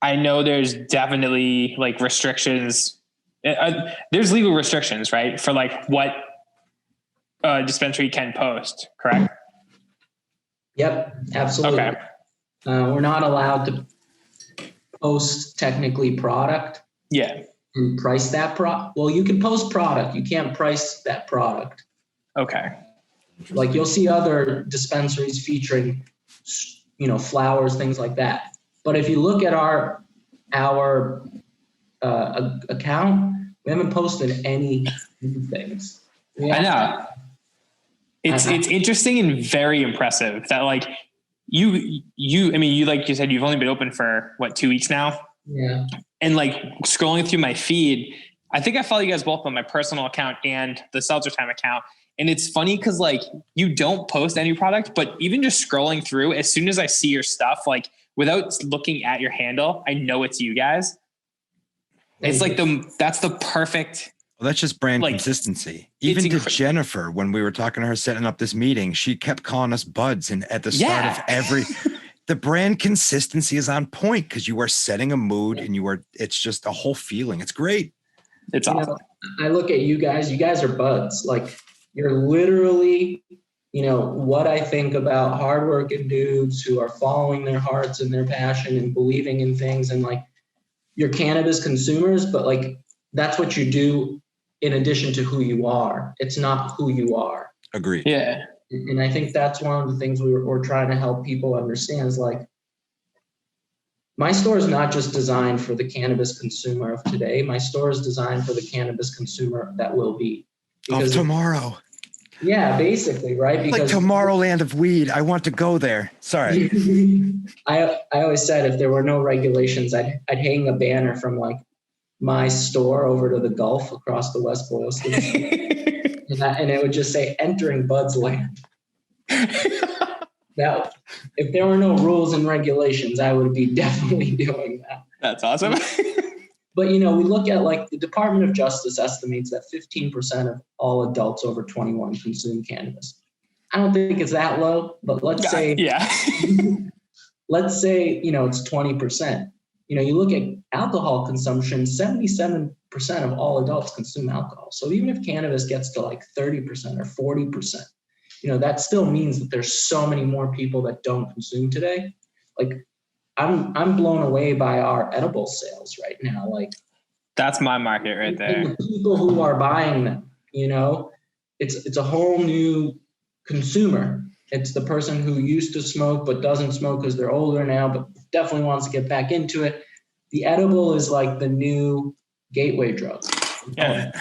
I know there's definitely restrictions. There's legal restrictions, right? For what dispensary can post, correct? Yep, absolutely. Okay. We're not allowed to post technically product. Yeah. And price that well, you can post product. You can't price that product. Okay. You'll see other dispensaries featuring, flowers, things like that. But if you look at our account, we haven't posted any new things. I know. It's interesting and very impressive that you said, you've only been open for 2 weeks now? Yeah. And like scrolling through my feed, I think I follow you guys both on my personal account and the Seltzer Time account. And it's funny because like you don't post any product, but even just scrolling through, as soon as I see your stuff, like without looking at your handle, I know it's you guys. It's like that's the perfect. Well, that's just brand consistency. Even to Jennifer, when we were talking to her setting up this meeting, she kept calling us buds. And at the start of the brand consistency is on point because you are setting a mood and it's just a whole feeling. It's great. It's awesome. I look at you guys are buds. Like you're literally, what I think about hardworking dudes who are following their hearts and their passion and believing in things, and like you're cannabis consumers, but like that's what you do in addition to who you are. It's not who you are. Agreed. Yeah. And I think that's one of the things we're trying to help people understand is like, my store is not just designed for the cannabis consumer of today. My store is designed for the cannabis consumer that will be. Of tomorrow. Yeah, basically, right? Because like Tomorrowland of weed. I want to go there. Sorry. I always said if there were no regulations, I'd hang a banner from like my store over to the Gulf across the West Boylston. and it would just say entering Bud's land. Now, if there were no rules and regulations, I would be definitely doing that. That's awesome. But, we look at like the Department of Justice estimates that 15% of all adults over 21 consume cannabis. I don't think it's that low, but let's say, let's say, it's 20%. You look at alcohol consumption, 77% of all adults consume alcohol. So even if cannabis gets to like 30% or 40%, that still means that there's so many more people that don't consume today. Like I'm blown away by our edible sales right now. Like that's my market right there. The people who are buying them, it's a whole new consumer. It's the person who used to smoke but doesn't smoke because they're older now, but definitely wants to get back into it. The edible is like the new gateway drug. Yeah.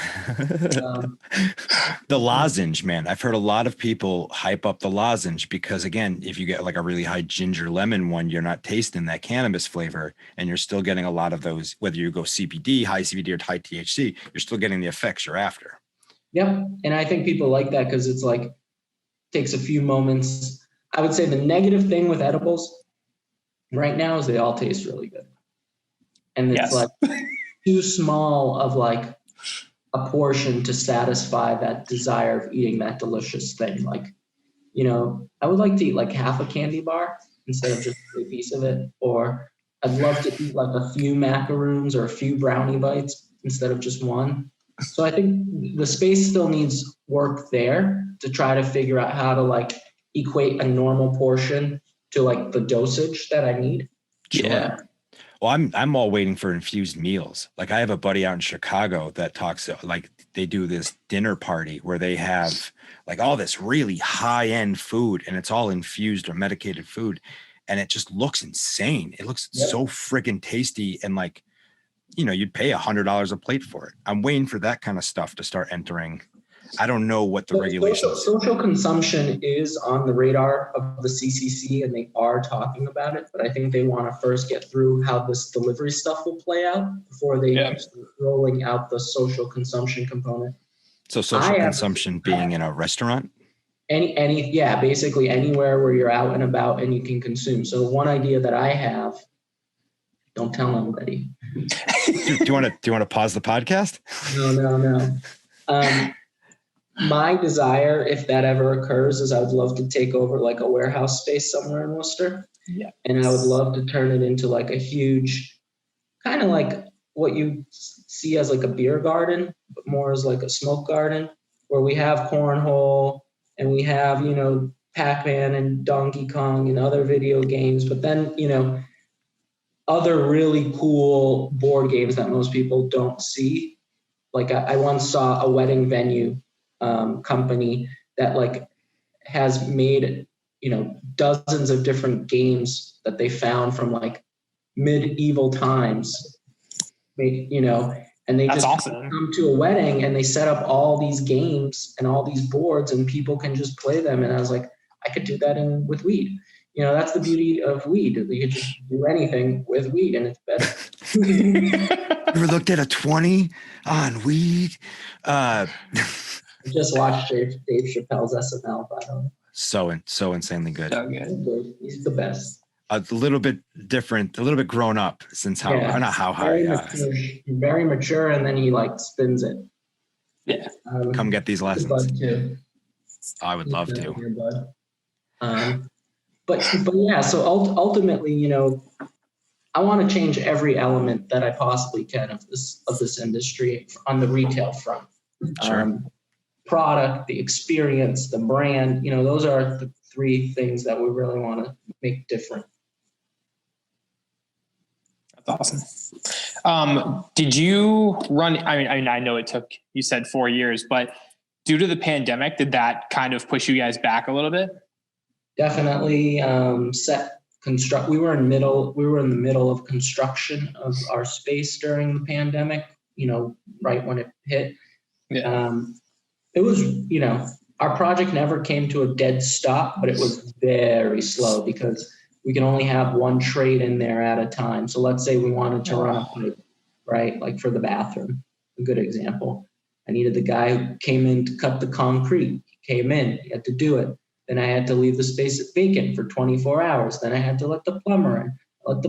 The lozenge, man. I've heard a lot of people hype up the lozenge because, again, if you get like a really high ginger lemon one, you're not tasting that cannabis flavor, and you're still getting a lot of those. Whether you go CBD, high CBD, or high THC, you're still getting the effects you're after. Yep, and I think people like that because it's like takes a few moments. I would say the negative thing with edibles right now is they all taste really good, and it's like too small of like a portion to satisfy that desire of eating that delicious thing. Like, I would like to eat like half a candy bar instead of just a piece of it. Or I'd love to eat like a few macaroons or a few brownie bites instead of just one. So I think the space still needs work there to try to figure out how to like equate a normal portion to like the dosage that I need. Yeah. Well, I'm all waiting for infused meals. Like I have a buddy out in Chicago that talks like they do this dinner party where they have like all this really high end food and it's all infused or medicated food. And it just looks insane. It looks so friggin' tasty. And like, you'd pay $100 a plate for it. I'm waiting for that kind of stuff to start entering. I don't know what the regulations. Social consumption is on the radar of the CCC, and they are talking about it. But I think they want to first get through how this delivery stuff will play out before they start rolling out the social consumption component. So social consumption being in a restaurant? Basically anywhere where you're out and about and you can consume. So one idea that I have, don't tell anybody. Do you want to pause the podcast? No. My desire, if that ever occurs, is I would love to take over like a warehouse space somewhere in Worcester. Yeah. And I would love to turn it into like a huge, kind of like what you see as like a beer garden, but more as like a smoke garden, where we have cornhole and we have, Pac-Man and Donkey Kong and other video games, but then, other really cool board games that most people don't see. Like I once saw a wedding venue company that like has made, dozens of different games that they found from like medieval times, and they just come to a wedding and they set up all these games and all these boards and people can just play them. And I was like, I could do that with weed. That's the beauty of weed. You could just do anything with weed and it's better. Ever looked at a 20 on weed? I just watched Dave Chappelle's SNL, by the way. So insanely good. So good. He's the best. A little bit different, a little bit grown up since how, or not how high. Very mature, and then he like spins it. Yeah. Come get these lessons. Too. I would love to. But yeah, so ultimately, you know, I want to change every element that I possibly can of this industry on the retail front. Sure. Product, the experience, the brand, you know, those are the three things that we really want to make different. That's awesome. Did you run, I mean, I know it took, you said 4 years, but due to the pandemic, did that kind of push you guys back a little bit? Definitely. We were in the middle of construction of our space during the pandemic, you know, right when it hit. Yeah. It was, you know, our project never came to a dead stop, but it was very slow because we can only have one trade in there at a time. So let's say we wanted to run a pipe, right? Like for the bathroom, a good example. I needed the guy who came in to cut the concrete. He came in, he had to do it. Then I had to leave the space vacant for 24 hours. Then I had to let the plumber in, and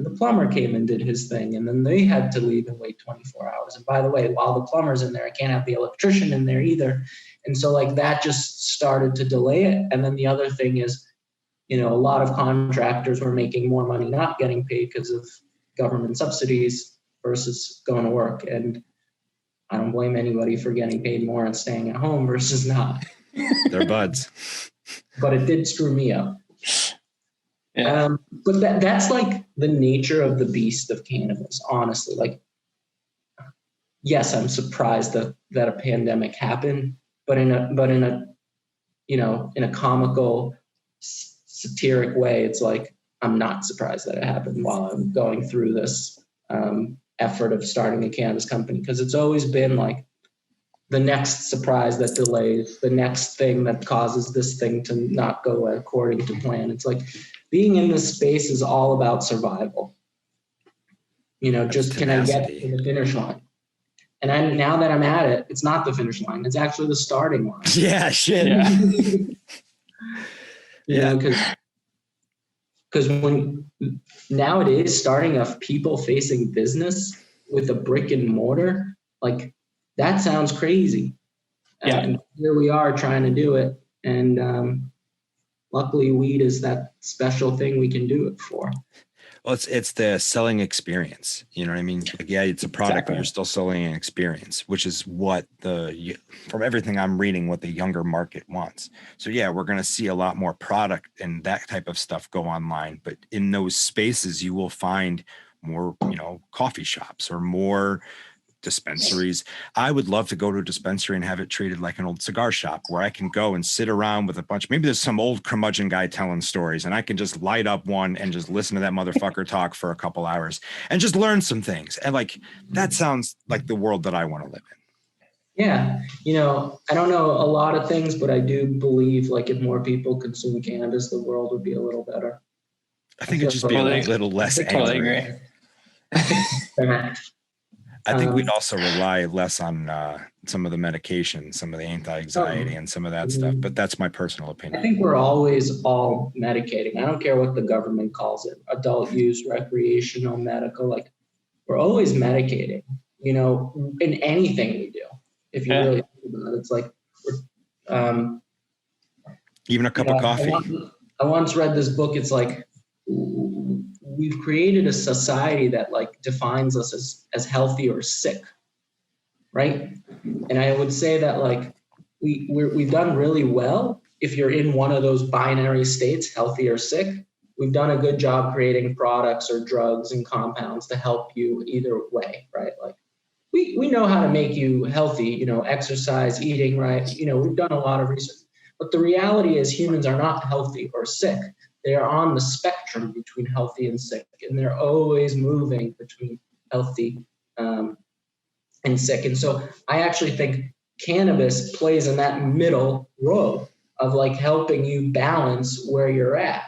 the plumber came and did his thing. And then they had to leave and wait 24 hours. And by the way, while the plumber's in there, I can't have the electrician in there either. And so like that just started to delay it. And then the other thing is, you know, a lot of contractors were making more money not getting paid because of government subsidies versus going to work. And I don't blame anybody for getting paid more and staying at home versus not. They're buds. But it did screw me up. Yeah. But that's like the nature of the beast of cannabis, honestly. Like, yes, I'm surprised that a pandemic happened, but in a you know, in a comical, satiric way, it's like I'm not surprised that it happened while I'm going through this effort of starting a cannabis company, because it's always been like the next surprise that delays, the next thing that causes this thing to not go according to plan. It's like being in this space is all about survival. You know, just can I get to the finish line? And now that I'm at it, it's not the finish line. It's actually the starting line. Yeah, shit. Yeah. You know, because when nowadays starting a people-facing business with a brick and mortar, like that sounds crazy. Yeah. And here we are trying to do it. And luckily weed is that special thing we can do it for. Well, it's the selling experience. You know what I mean? Like, yeah, it's a product, Exactly. but you're still selling an experience, which is what from everything I'm reading, what the younger market wants. So yeah, we're going to see a lot more product and that type of stuff go online, but in those spaces, you will find more, you know, coffee shops or more dispensaries. I would love to go to a dispensary and have it treated like an old cigar shop where I can go and sit around with a bunch. Maybe there's some old curmudgeon guy telling stories and I can just light up one and just listen to that motherfucker talk for a couple hours and just learn some things. And like, that sounds like the world that I want to live in. Yeah. You know, I don't know a lot of things, but I do believe like if more people consume cannabis, the world would be a little better. I think it'd just be a little less Totally angry. agree. I think we'd also rely less on some of the medication, some of the anti-anxiety and some of that stuff, but that's my personal opinion. I think we're always all medicating. I don't care what the government calls it, adult use, recreational, medical, like we're always medicating, you know, in anything we do. If you really think about it, it's like, even a cup of coffee. I once read this book. It's like, we've created a society that like defines us as healthy or sick, right? And I would say that like we've done really well if you're in one of those binary states, healthy or sick. We've done a good job creating products or drugs and compounds to help you either way, right? Like we know how to make you healthy, you know, exercise, eating right. You know, we've done a lot of research, but the reality is humans are not healthy or sick. They are on the spectrum between healthy and sick, and they're always moving between healthy and sick. And so I actually think cannabis plays in that middle road of like helping you balance where you're at.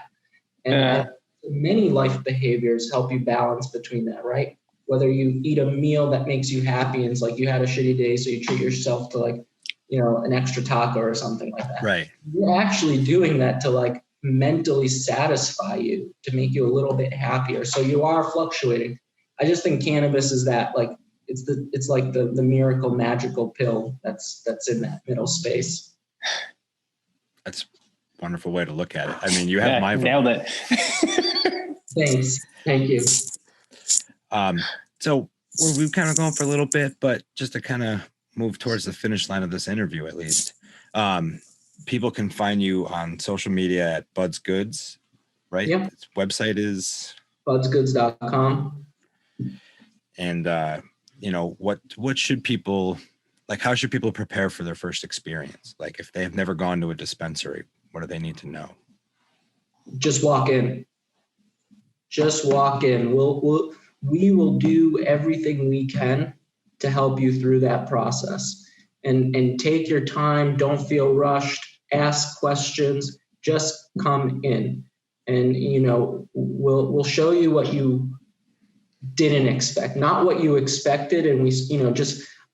And many life behaviors help you balance between that, right? Whether you eat a meal that makes you happy and it's like you had a shitty day, so you treat yourself to like, an extra taco or something like that. Right. You're actually doing that to like mentally satisfy you, to make you a little bit happier. So you are fluctuating. I just think cannabis is that, like, it's like the miracle magical pill that's in that middle space. That's a wonderful way to look at it. I mean, you have my vote. Nailed it. Thanks. Thank you. So we've kind of gone for a little bit, but just to kind of move towards the finish line of this interview, at least, people can find you on social media at Buds Goods, right? Yep. Its website is budsgoods.com. And, what should people, like, how should people prepare for their first experience? Like, if they have never gone to a dispensary, what do they need to know? Just walk in. Just walk in. We will do everything we can to help you through that process. And take your time. Don't feel rushed. Ask questions. Just come in. And, we'll show you what you didn't expect, not what you expected. And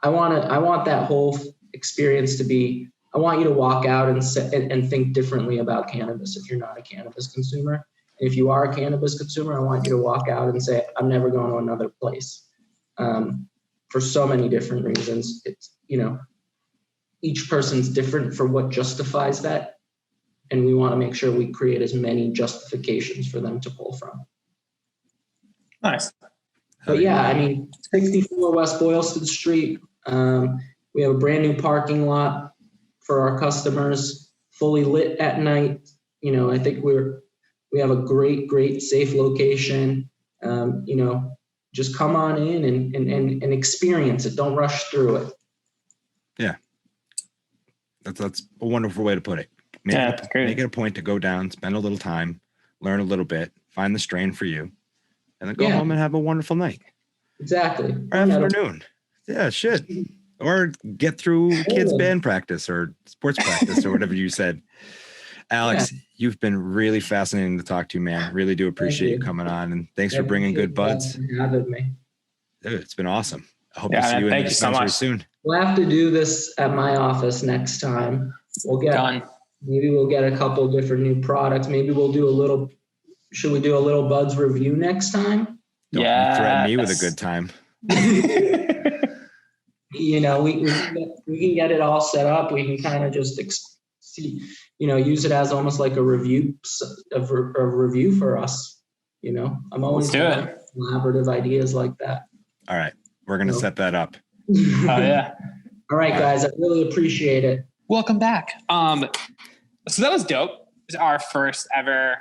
I want that whole experience to be, I want you to walk out and think differently about cannabis if you're not a cannabis consumer. If you are a cannabis consumer, I want you to walk out and say, I'm never going to another place. For so many different reasons. It's, each person's different for what justifies that. And we want to make sure we create as many justifications for them to pull from. Nice. But yeah, I mean, 64 West Boylston Street. We have a brand new parking lot for our customers, fully lit at night. I think we have a great, safe location. Just come on in and experience it. Don't rush through it. Yeah. That's a wonderful way to put it. Make it a point to go down, spend a little time, learn a little bit, find the strain for you, and then go home and have a wonderful night. Exactly. Or afternoon. Yeah, shit. Or get through kids' band practice or sports practice or whatever you said. Alex, you've been really fascinating to talk to, man. Really do appreciate you coming on, and thanks for bringing good buds. Me. Dude, it's been awesome. I hope to see you in the dispensary soon. We'll have to do this at my office next time. Maybe we'll get a couple different new products. Maybe we'll do should we do a little buds review next time? Don't threaten me with a good time. We can get it all set up. We can kind of just see, use it as almost like a review for us. I'm always doing collaborative ideas like that. All right. We're going to set that up. Oh yeah. All right, guys. I really appreciate it. Welcome back. So that was dope. It was our first ever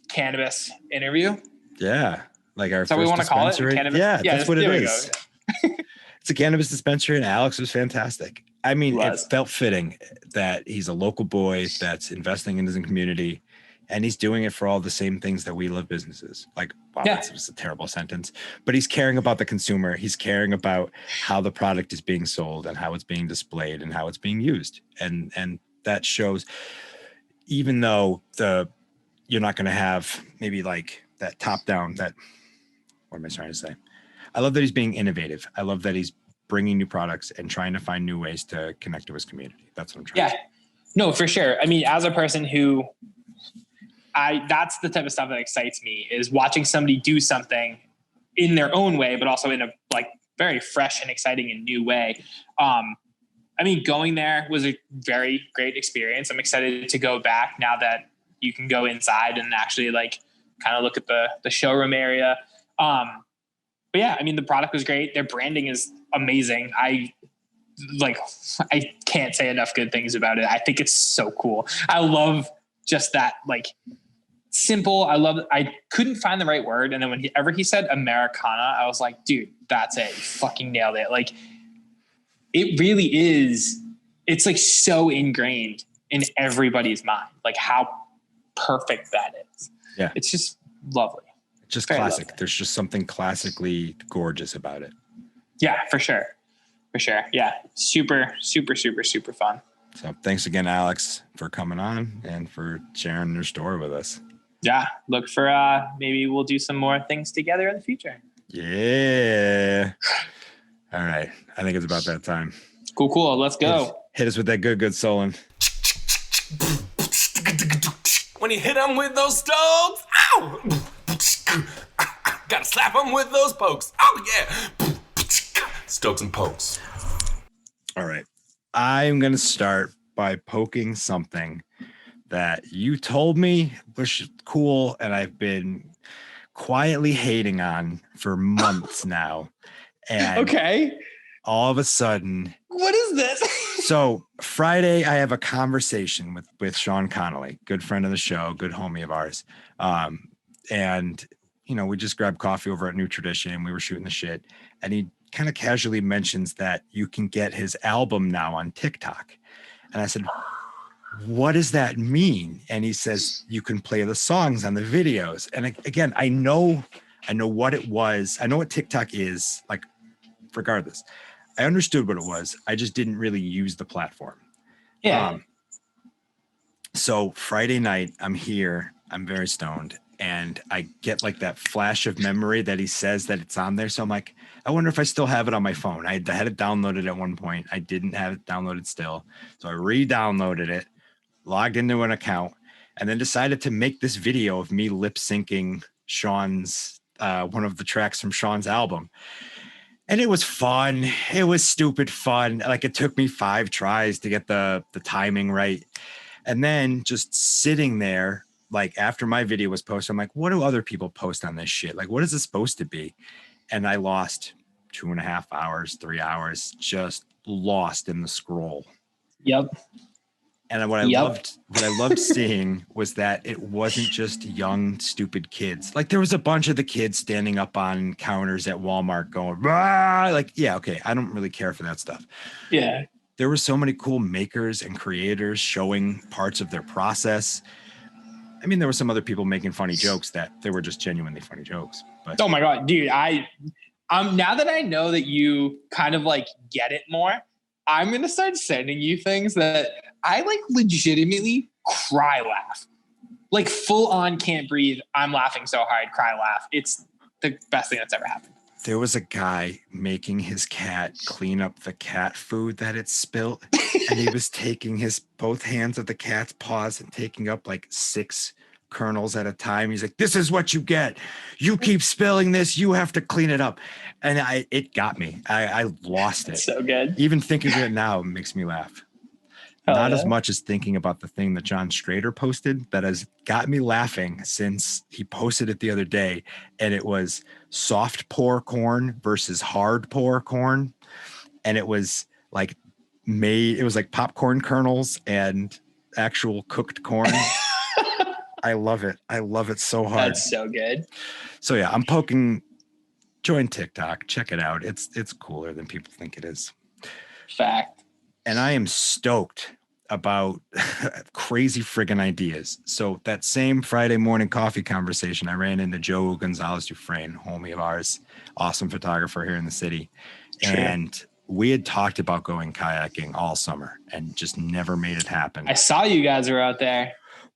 cannabis interview. Yeah. Like our so first we want to call it cannabis. Yeah, that's what it is. It's a cannabis dispensary, and Alex was fantastic. I mean, it felt fitting that he's a local boy that's investing in his community, and he's doing it for all the same things that we love businesses. Like, wow, that's just a terrible sentence. But he's caring about the consumer. He's caring about how the product is being sold and how it's being displayed and how it's being used. And that shows, even though you're not going to have maybe like that top down, what am I trying to say? I love that he's being innovative. I love that he's bringing new products and trying to find new ways to connect to his community. That's what I'm trying to say. No, for sure. I mean, as a person who that's the type of stuff that excites me, is watching somebody do something in their own way, but also in a like very fresh and exciting and new way. I mean, going there was a very great experience. I'm excited to go back now that you can go inside and actually like kind of look at the showroom area. But yeah, I mean, the product was great. Their branding is amazing. I can't say enough good things about it. I think it's so cool. I love just that, like, simple. I couldn't find the right word. And then whenever he said Americana, I was like, dude, that's it. You fucking nailed it. Like, it really is. It's like so ingrained in everybody's mind, like how perfect that is. Yeah. It's just lovely. It's just classic. Lovely. There's just something classically gorgeous about it. Yeah, for sure. For sure. Yeah. Super, super, super, super fun. So thanks again, Alex, for coming on and for sharing your story with us. Yeah. Look for maybe we'll do some more things together in the future. Yeah. All right. I think it's about that time. Cool. Let's go. Hit us with that good Solon. When you hit them with those stones, ow! Gotta slap them with those pokes. Oh, yeah. Stokes and pokes. All right. I'm going to start by poking something that you told me was cool and I've been quietly hating on for months now. And Okay. all of a sudden, What is this? so Friday, I have a conversation with Sean Connolly, good friend of the show, good homie of ours. And, you know, we just grabbed coffee over at New Tradition. We were shooting the shit. And he kind of casually mentions that you can get his album now on TikTok. And I said, what does that mean? And he says, you can play the songs on the videos. And again, I know what it was. I know what TikTok is, like, regardless. I understood what it was. I just didn't really use the platform. Yeah. So Friday night, I'm here. I'm very stoned. And I get like that flash of memory that he says that it's on there. So I'm like, I wonder if I still have it on my phone. I had it downloaded at one point. I didn't have it downloaded still. So I re-downloaded it, logged into an account, and then decided to make this video of me lip syncing Sean's, one of the tracks from Sean's album. And it was fun. It was stupid fun. Like it took me 5 tries to get the timing right. And then just sitting there, like after my video was posted, I'm like, what do other people post on this shit? Like, what is this supposed to be? And I lost 2.5 hours, 3 hours, just lost in the scroll. Yep. And what I loved seeing was that it wasn't just young, stupid kids. Like there was a bunch of the kids standing up on counters at Walmart going, rah! Like, yeah, okay. I don't really care for that stuff. Yeah. There were so many cool makers and creators showing parts of their process. I mean, there were some other people making funny jokes that they were just genuinely funny jokes. But Oh my God, dude, now that I know that you kind of like get it more, I'm going to start sending you things that I like legitimately cry laugh. Like full on can't breathe. I'm laughing so hard, cry laugh. It's the best thing that's ever happened. there was a guy making his cat clean up the cat food that it spilt. And he was taking his both hands of the cat's paws and taking up like 6 kernels at a time. He's like, this is what you get. You keep spilling this. You have to clean it up. And it got me. I lost it. So good. Even thinking of it now makes me laugh. Not as much as thinking about the thing that John Strader posted that has got me laughing since he posted it the other day. And it was soft pour corn versus hard pour corn. And it was like it was like popcorn kernels and actual cooked corn. I love it. I love it so hard. That's so good. So yeah, I'm join TikTok, check it out. It's cooler than people think it is. Fact. And I am stoked about crazy friggin' ideas. So that same Friday morning coffee conversation, I ran into Joe Gonzalez Dufresne, homie of ours, awesome photographer here in the city. True. And we had talked about going kayaking all summer and just never made it happen. I saw you guys were out there.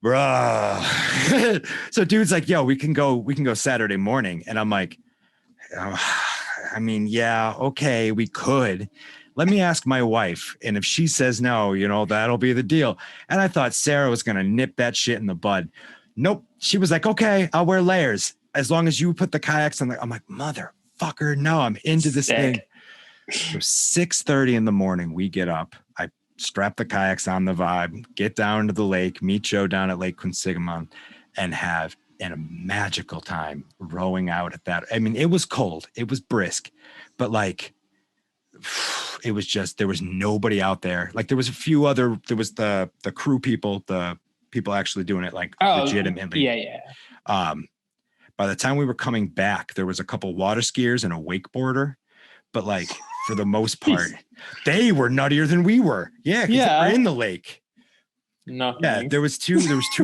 Bruh. So dude's like, yo, we can go Saturday morning. And I'm like, I mean, yeah, okay, we could. Let me ask my wife. And if she says no, that'll be the deal. And I thought Sarah was going to nip that shit in the bud. Nope. She was like, okay, I'll wear layers as long as you put the kayaks on. I'm like, motherfucker, no, I'm into this thing. So 6:30 in the morning, we get up. I strap the kayaks on the Vibe, get down to the lake, meet Joe down at Lake Quinsigamon, and have a magical time rowing out at that. I mean, it was cold. It was brisk, but like, it was just, there was nobody out there. Like there was there was the crew people, the people actually doing it like legitimately. Yeah. By the time we were coming back, there was a couple water skiers and a wakeboarder, but like for the most part, they were nuttier than we were. Yeah. They were in the lake. No. Yeah. There was two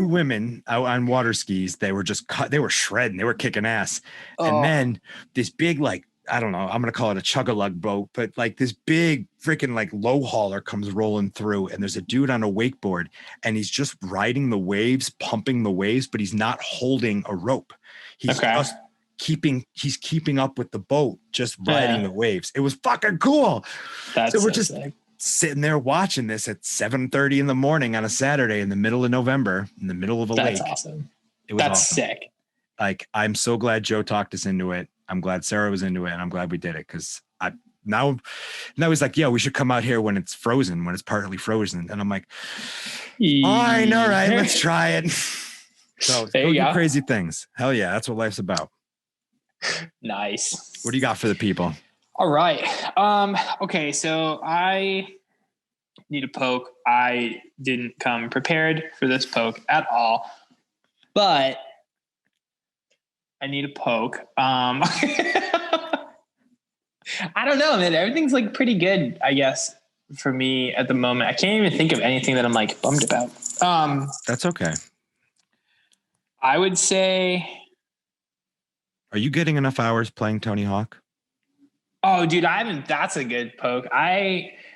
women out on water skis. They were just they were shredding. They were kicking ass. And then this big, like, I don't know, I'm going to call it a chug-a-lug boat, but like this big freaking like low hauler comes rolling through, and there's a dude on a wakeboard, and he's just riding the waves, pumping the waves, but he's not holding a rope. He's just keeping up with the boat, just riding the waves. It was fucking cool. So we're just sitting there watching this at 7:30 in the morning on a Saturday in the middle of November, in the middle of a lake. That's awesome. It was That's awesome. sick. Like, I'm so glad Joe talked us into it. I'm glad Sarah was into it, and I'm glad we did it, because now he's like, yeah, we should come out here when it's frozen, when it's partly frozen. And I'm like, fine, all right, let's try it. So go do crazy things. Hell yeah, that's what life's about. Nice. What do you got for the people? All right. Okay, so I need a poke. I didn't come prepared for this poke at all, but I need a poke. I don't know, man. Everything's like pretty good, I guess, for me at the moment. I can't even think of anything that I'm like bummed about. That's okay. I would say, are you getting enough hours playing Tony Hawk? Oh, dude, I haven't. That's a good poke.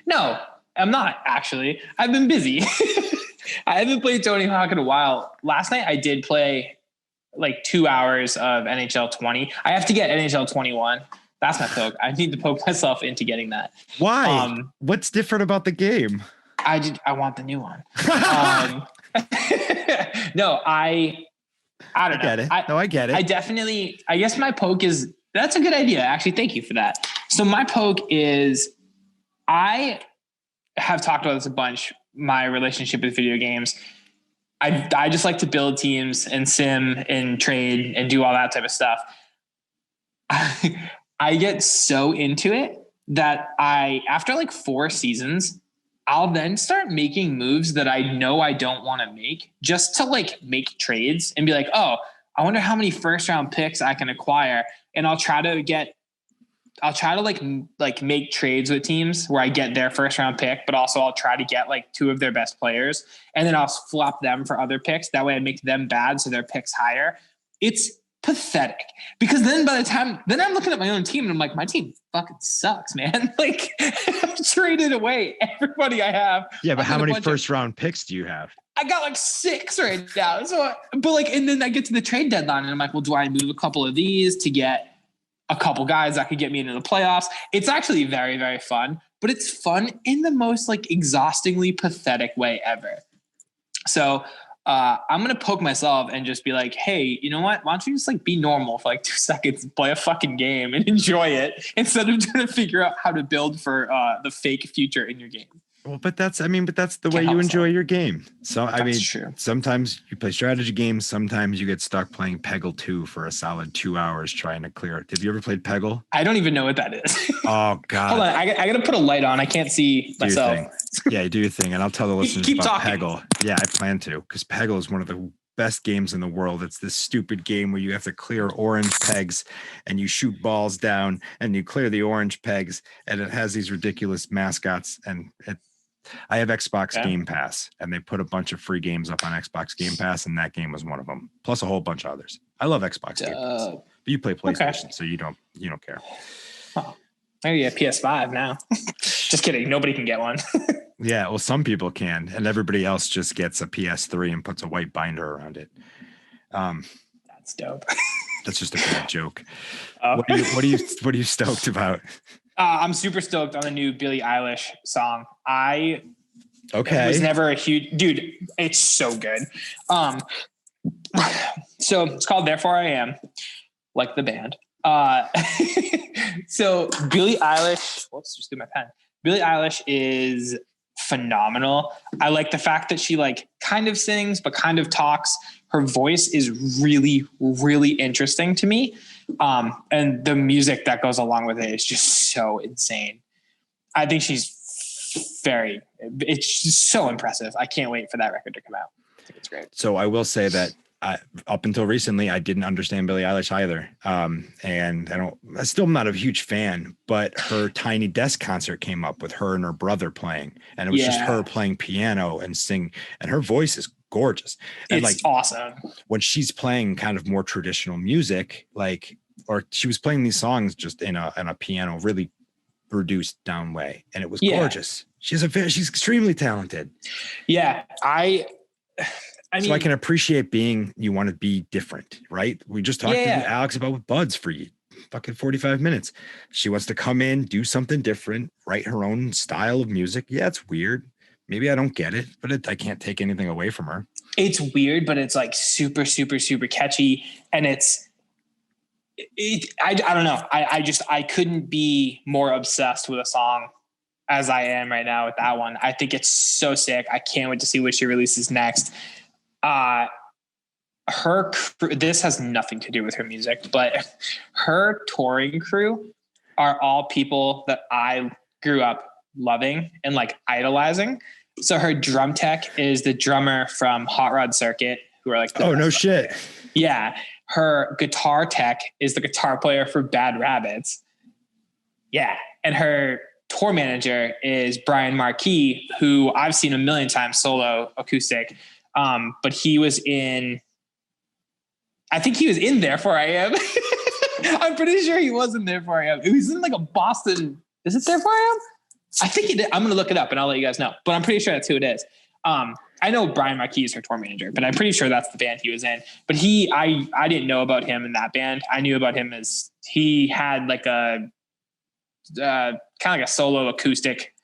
No, I'm not actually. I've been busy. I haven't played Tony Hawk in a while. Last night I did play like 2 hours of NHL 20. I have to get NHL 21. That's my poke. I need to poke myself into getting that. Why? What's different about the game? I want the new one. No, I don't know. I get it. I definitely, I guess my poke is, that's a good idea. Actually, thank you for that. So my poke is, I have talked about this a bunch, my relationship with video games. I just like to build teams and sim and trade and do all that type of stuff. I get so into it that after like 4 seasons, I'll then start making moves that I know I don't want to make, just to like make trades and be like, oh, I wonder how many first round picks I can acquire. And I'll try to like make trades with teams where I get their first round pick, but also I'll try to get like 2 of their best players, and then I'll flop them for other picks. That way I make them bad, so their picks higher. It's pathetic, because then by the time I'm looking at my own team and I'm like, my team fucking sucks, man. Like, I've traded away everybody I have. Yeah, but how many first round picks do you have? I got like 6 right now. So, but like, and then I get to the trade deadline and I'm like, well, do I move a couple of these to get a couple guys that could get me into the playoffs? It's actually very, very fun, but it's fun in the most like exhaustingly pathetic way ever. So I'm going to poke myself and just be like, hey, you know what? Why don't you just like be normal for like 2 seconds and play a fucking game and enjoy it, instead of trying to figure out how to build for the fake future in your game. Well, but that's the way you enjoy your game. So, True. Sometimes you play strategy games. Sometimes you get stuck playing Peggle 2 for a solid 2 hours trying to clear it. Have you ever played Peggle? I don't even know what that is. Oh, God. Hold on. I got to put a light on. I can't see myself. Yeah, do your thing. And I'll tell the listeners Keep about talking. Peggle. Yeah, I plan to, because Peggle is one of the best games in the world. It's this stupid game where you have to clear orange pegs and you shoot balls down and you clear the orange pegs, and it has these ridiculous mascots. And I have Xbox Game Pass, and they put a bunch of free games up on Xbox Game Pass, and that game was one of them, plus a whole bunch of others. I love Xbox Game Pass, but you play PlayStation, so you don't care. Oh, maybe a PS5 now. Just kidding. Nobody can get one. Yeah, well, some people can, and everybody else just gets a PS3 and puts a white binder around it. That's dope. That's just a bad joke. What are you stoked about? I'm super stoked on the new Billie Eilish song. I was never a huge dude. It's so good. So it's called "Therefore I Am," like the band. So Billie Eilish. Whoops, just do my pen. Billie Eilish is phenomenal. I like the fact that she like kind of sings but kind of talks. Her voice is really, really interesting to me. And the music that goes along with it is just so insane. I think it's just so impressive. I can't wait for that record to come out. I think it's great. So I will say that up until recently, I didn't understand Billie Eilish either. And I'm still not a huge fan, but her Tiny Desk concert came up with her and her brother playing, and it was just her playing piano and sing, and her voice is gorgeous. And it's awesome. When she's playing kind of more traditional music, like or she was playing these songs just in a piano, really reduced down way, and it was Yeah. gorgeous. She's extremely talented. Yeah, I mean, So I can appreciate you want to be different, right? We just talked to Alex about Buds for fucking 45 minutes. She wants to come in, do something different, write her own style of music. Yeah, it's weird. Maybe I don't get it, but I can't take anything away from her. It's weird, but it's like super, super, super catchy. And I don't know. I couldn't be more obsessed with a song as I am right now with that one. I think it's so sick. I can't wait to see what she releases next. Her crew, this has nothing to do with her music, but her touring crew are all people that I grew up loving and like idolizing. So her drum tech is the drummer from Hot Rod Circuit, who are like, oh no shit. Yeah. Her guitar tech is the guitar player for Bad Rabbits. Yeah. And her tour manager is Brian Marquis, who I've seen a million times solo acoustic. But he was I think he was in Therefore I Am. I'm pretty sure he was in Therefore I Am. He was in like a Boston. Is it Therefore I Am? I think it is. I'm going to look it up and I'll let you guys know, but I'm pretty sure that's who it is. I know Brian Marquis is her tour manager, but I'm pretty sure that's the band he was in. But I didn't know about him in that band. I knew about him as he had like a kind of like a solo acoustic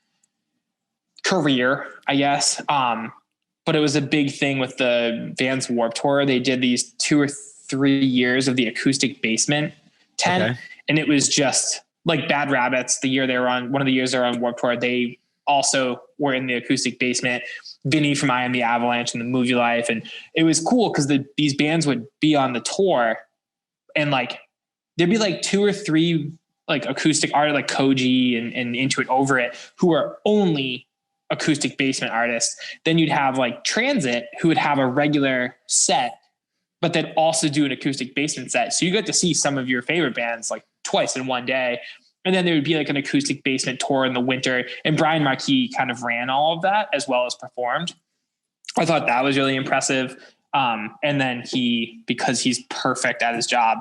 career, I guess. But it was a big thing with the Vans Warped Tour. They did these 2 or 3 years of the acoustic basement tent. Okay. And it was just like Bad Rabbits. One of the years they were on Warped Tour, they also were in the acoustic basement. Vinny from I Am the Avalanche and the Movie Life. And it was cool because these bands would be on the tour and like, there'd be like 2 or 3 like acoustic art, like Koji and Into It Over It, who are only acoustic basement artists. Then you'd have like Transit, who would have a regular set, but then also do an acoustic basement set. So you get to see some of your favorite bands like twice in one day. And then there would be like an acoustic basement tour in the winter. And Brian Marquis kind of ran all of that as well as performed. I thought that was really impressive. And then because he's perfect at his job,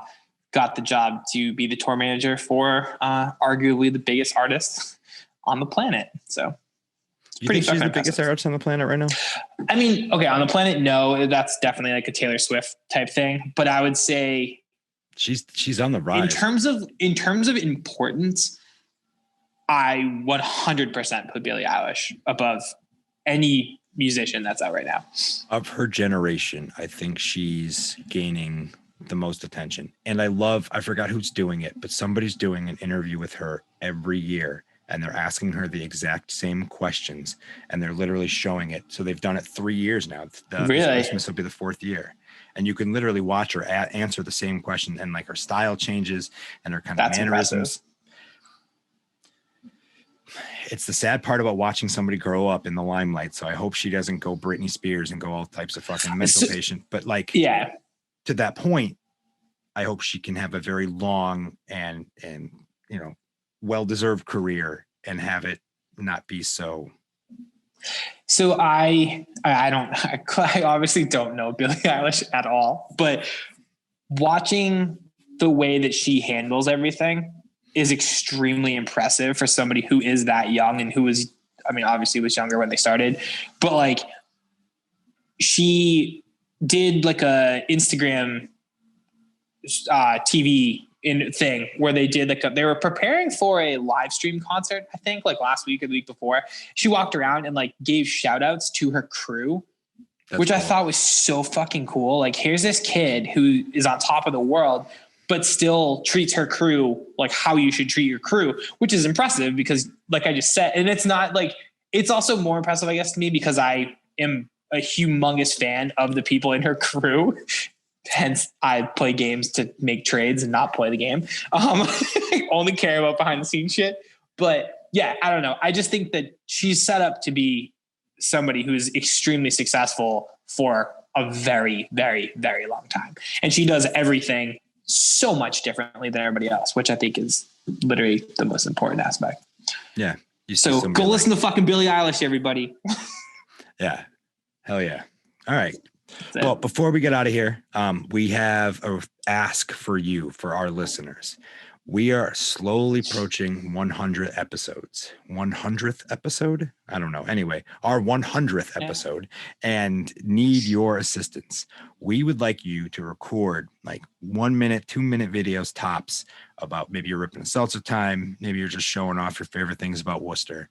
got the job to be the tour manager for arguably the biggest artist on the planet. So you think she's the biggest artist on the planet right now? I mean, okay, on the planet, no, that's definitely like a Taylor Swift type thing. But I would say she's on the rise. In terms of importance, I 100% put Billie Eilish above any musician that's out right now. Of her generation, I think she's gaining the most attention. And I forgot who's doing it, but somebody's doing an interview with her every year. And they're asking her the exact same questions, and they're literally showing it. So they've done it 3 years now. Really? Christmas will be the 4th year, and you can literally watch her answer the same question, and like her style changes and her kind of mannerisms. Impressive. It's the sad part about watching somebody grow up in the limelight. So I hope she doesn't go Britney Spears and go all types of fucking mental patient. But like, yeah, to that point, I hope she can have a very long and well-deserved career and have it not be so. So I obviously don't know Billie Eilish at all, but watching the way that she handles everything is extremely impressive for somebody who is that young and who was, I mean, obviously was younger when they started, but like she did like a Instagram TV thing where they did they were preparing for a live stream concert, I think like last week or the week before. She walked around and like gave shout outs to her crew, which cool. I thought was so fucking cool. Like, here's this kid who is on top of the world, but still treats her crew like how you should treat your crew, which is impressive because like I just said, and it's not like, it's also more impressive, I guess, to me because I am a humongous fan of the people in her crew. Hence, I play games to make trades and not play the game. I only care about behind the scenes shit. But yeah, I don't know. I just think that she's set up to be somebody who is extremely successful for a very, very, very long time. And she does everything so much differently than everybody else, which I think is literally the most important aspect. Yeah. So go listen to fucking Billie Eilish, everybody. Yeah. Hell yeah. All right. Well, before we get out of here, we have a ask for you, for our listeners. We are slowly approaching 100 episodes. 100th episode? I don't know. Anyway, our 100th episode and need your assistance. We would like you to record like 1 minute, 2 minute videos tops about maybe you're ripping a Seltzer Time. Maybe you're just showing off your favorite things about Worcester.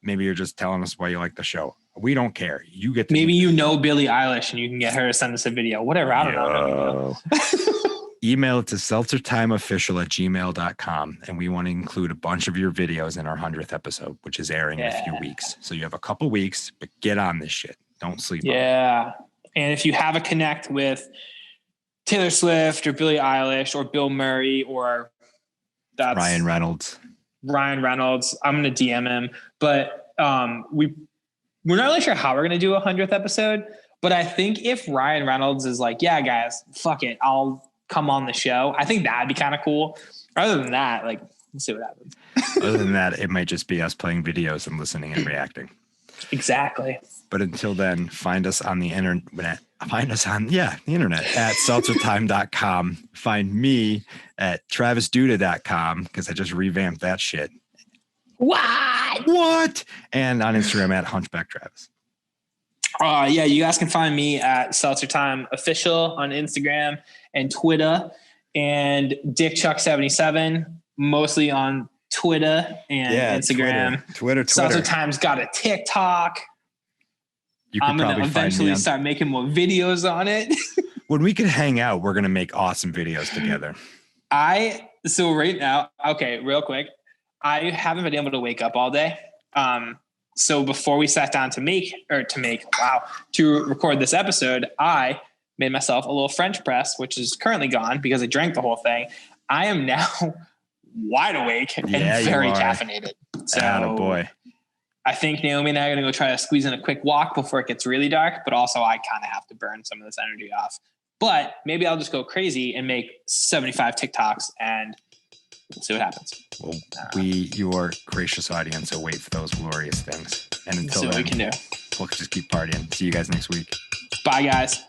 Maybe you're just telling us why you like the show. We don't care. You get to maybe you know Billie Eilish and you can get her to send us a video. Whatever. I don't know. Email it to seltzertimeofficial@gmail.com. And we want to include a bunch of your videos in our 100th episode, which is airing in a few weeks. So you have a couple weeks, but get on this shit. Don't sleep on it. And if you have a connect with Taylor Swift or Billie Eilish or Bill Murray or that's Ryan Reynolds, I'm going to DM him. But we're not really sure how we're going to do a 100th episode. But I think if Ryan Reynolds is like, yeah, guys, fuck it, I'll come on the show, I think that'd be kind of cool. Other than that, like, let's see what happens. Other than that, it might just be us playing videos and listening and reacting. Exactly. But until then, find us on the internet. Find us on the internet at seltzertime.com. Find me at travisduda.com because I just revamped that shit. What? And on Instagram at Hunchback Travis. You guys can find me at Seltzer Time Official on Instagram and Twitter, and DickChuck77 mostly on Twitter and Instagram. Twitter. Seltzer Time's got a TikTok. I'm going to eventually start making more videos on it. When we can hang out, we're going to make awesome videos together. So right now, okay, real quick, I haven't been able to wake up all day. So before we sat down to record this episode, I made myself a little French press, which is currently gone because I drank the whole thing. I am now wide awake and very caffeinated. So Attaboy. I think Naomi and I are going to go try to squeeze in a quick walk before it gets really dark, but also I kind of have to burn some of this energy off. But maybe I'll just go crazy and make 75 TikToks and we'll see what happens. Well, your gracious audience, will wait for those glorious things. And until then, we can do. We'll just keep partying. See you guys next week. Bye, guys.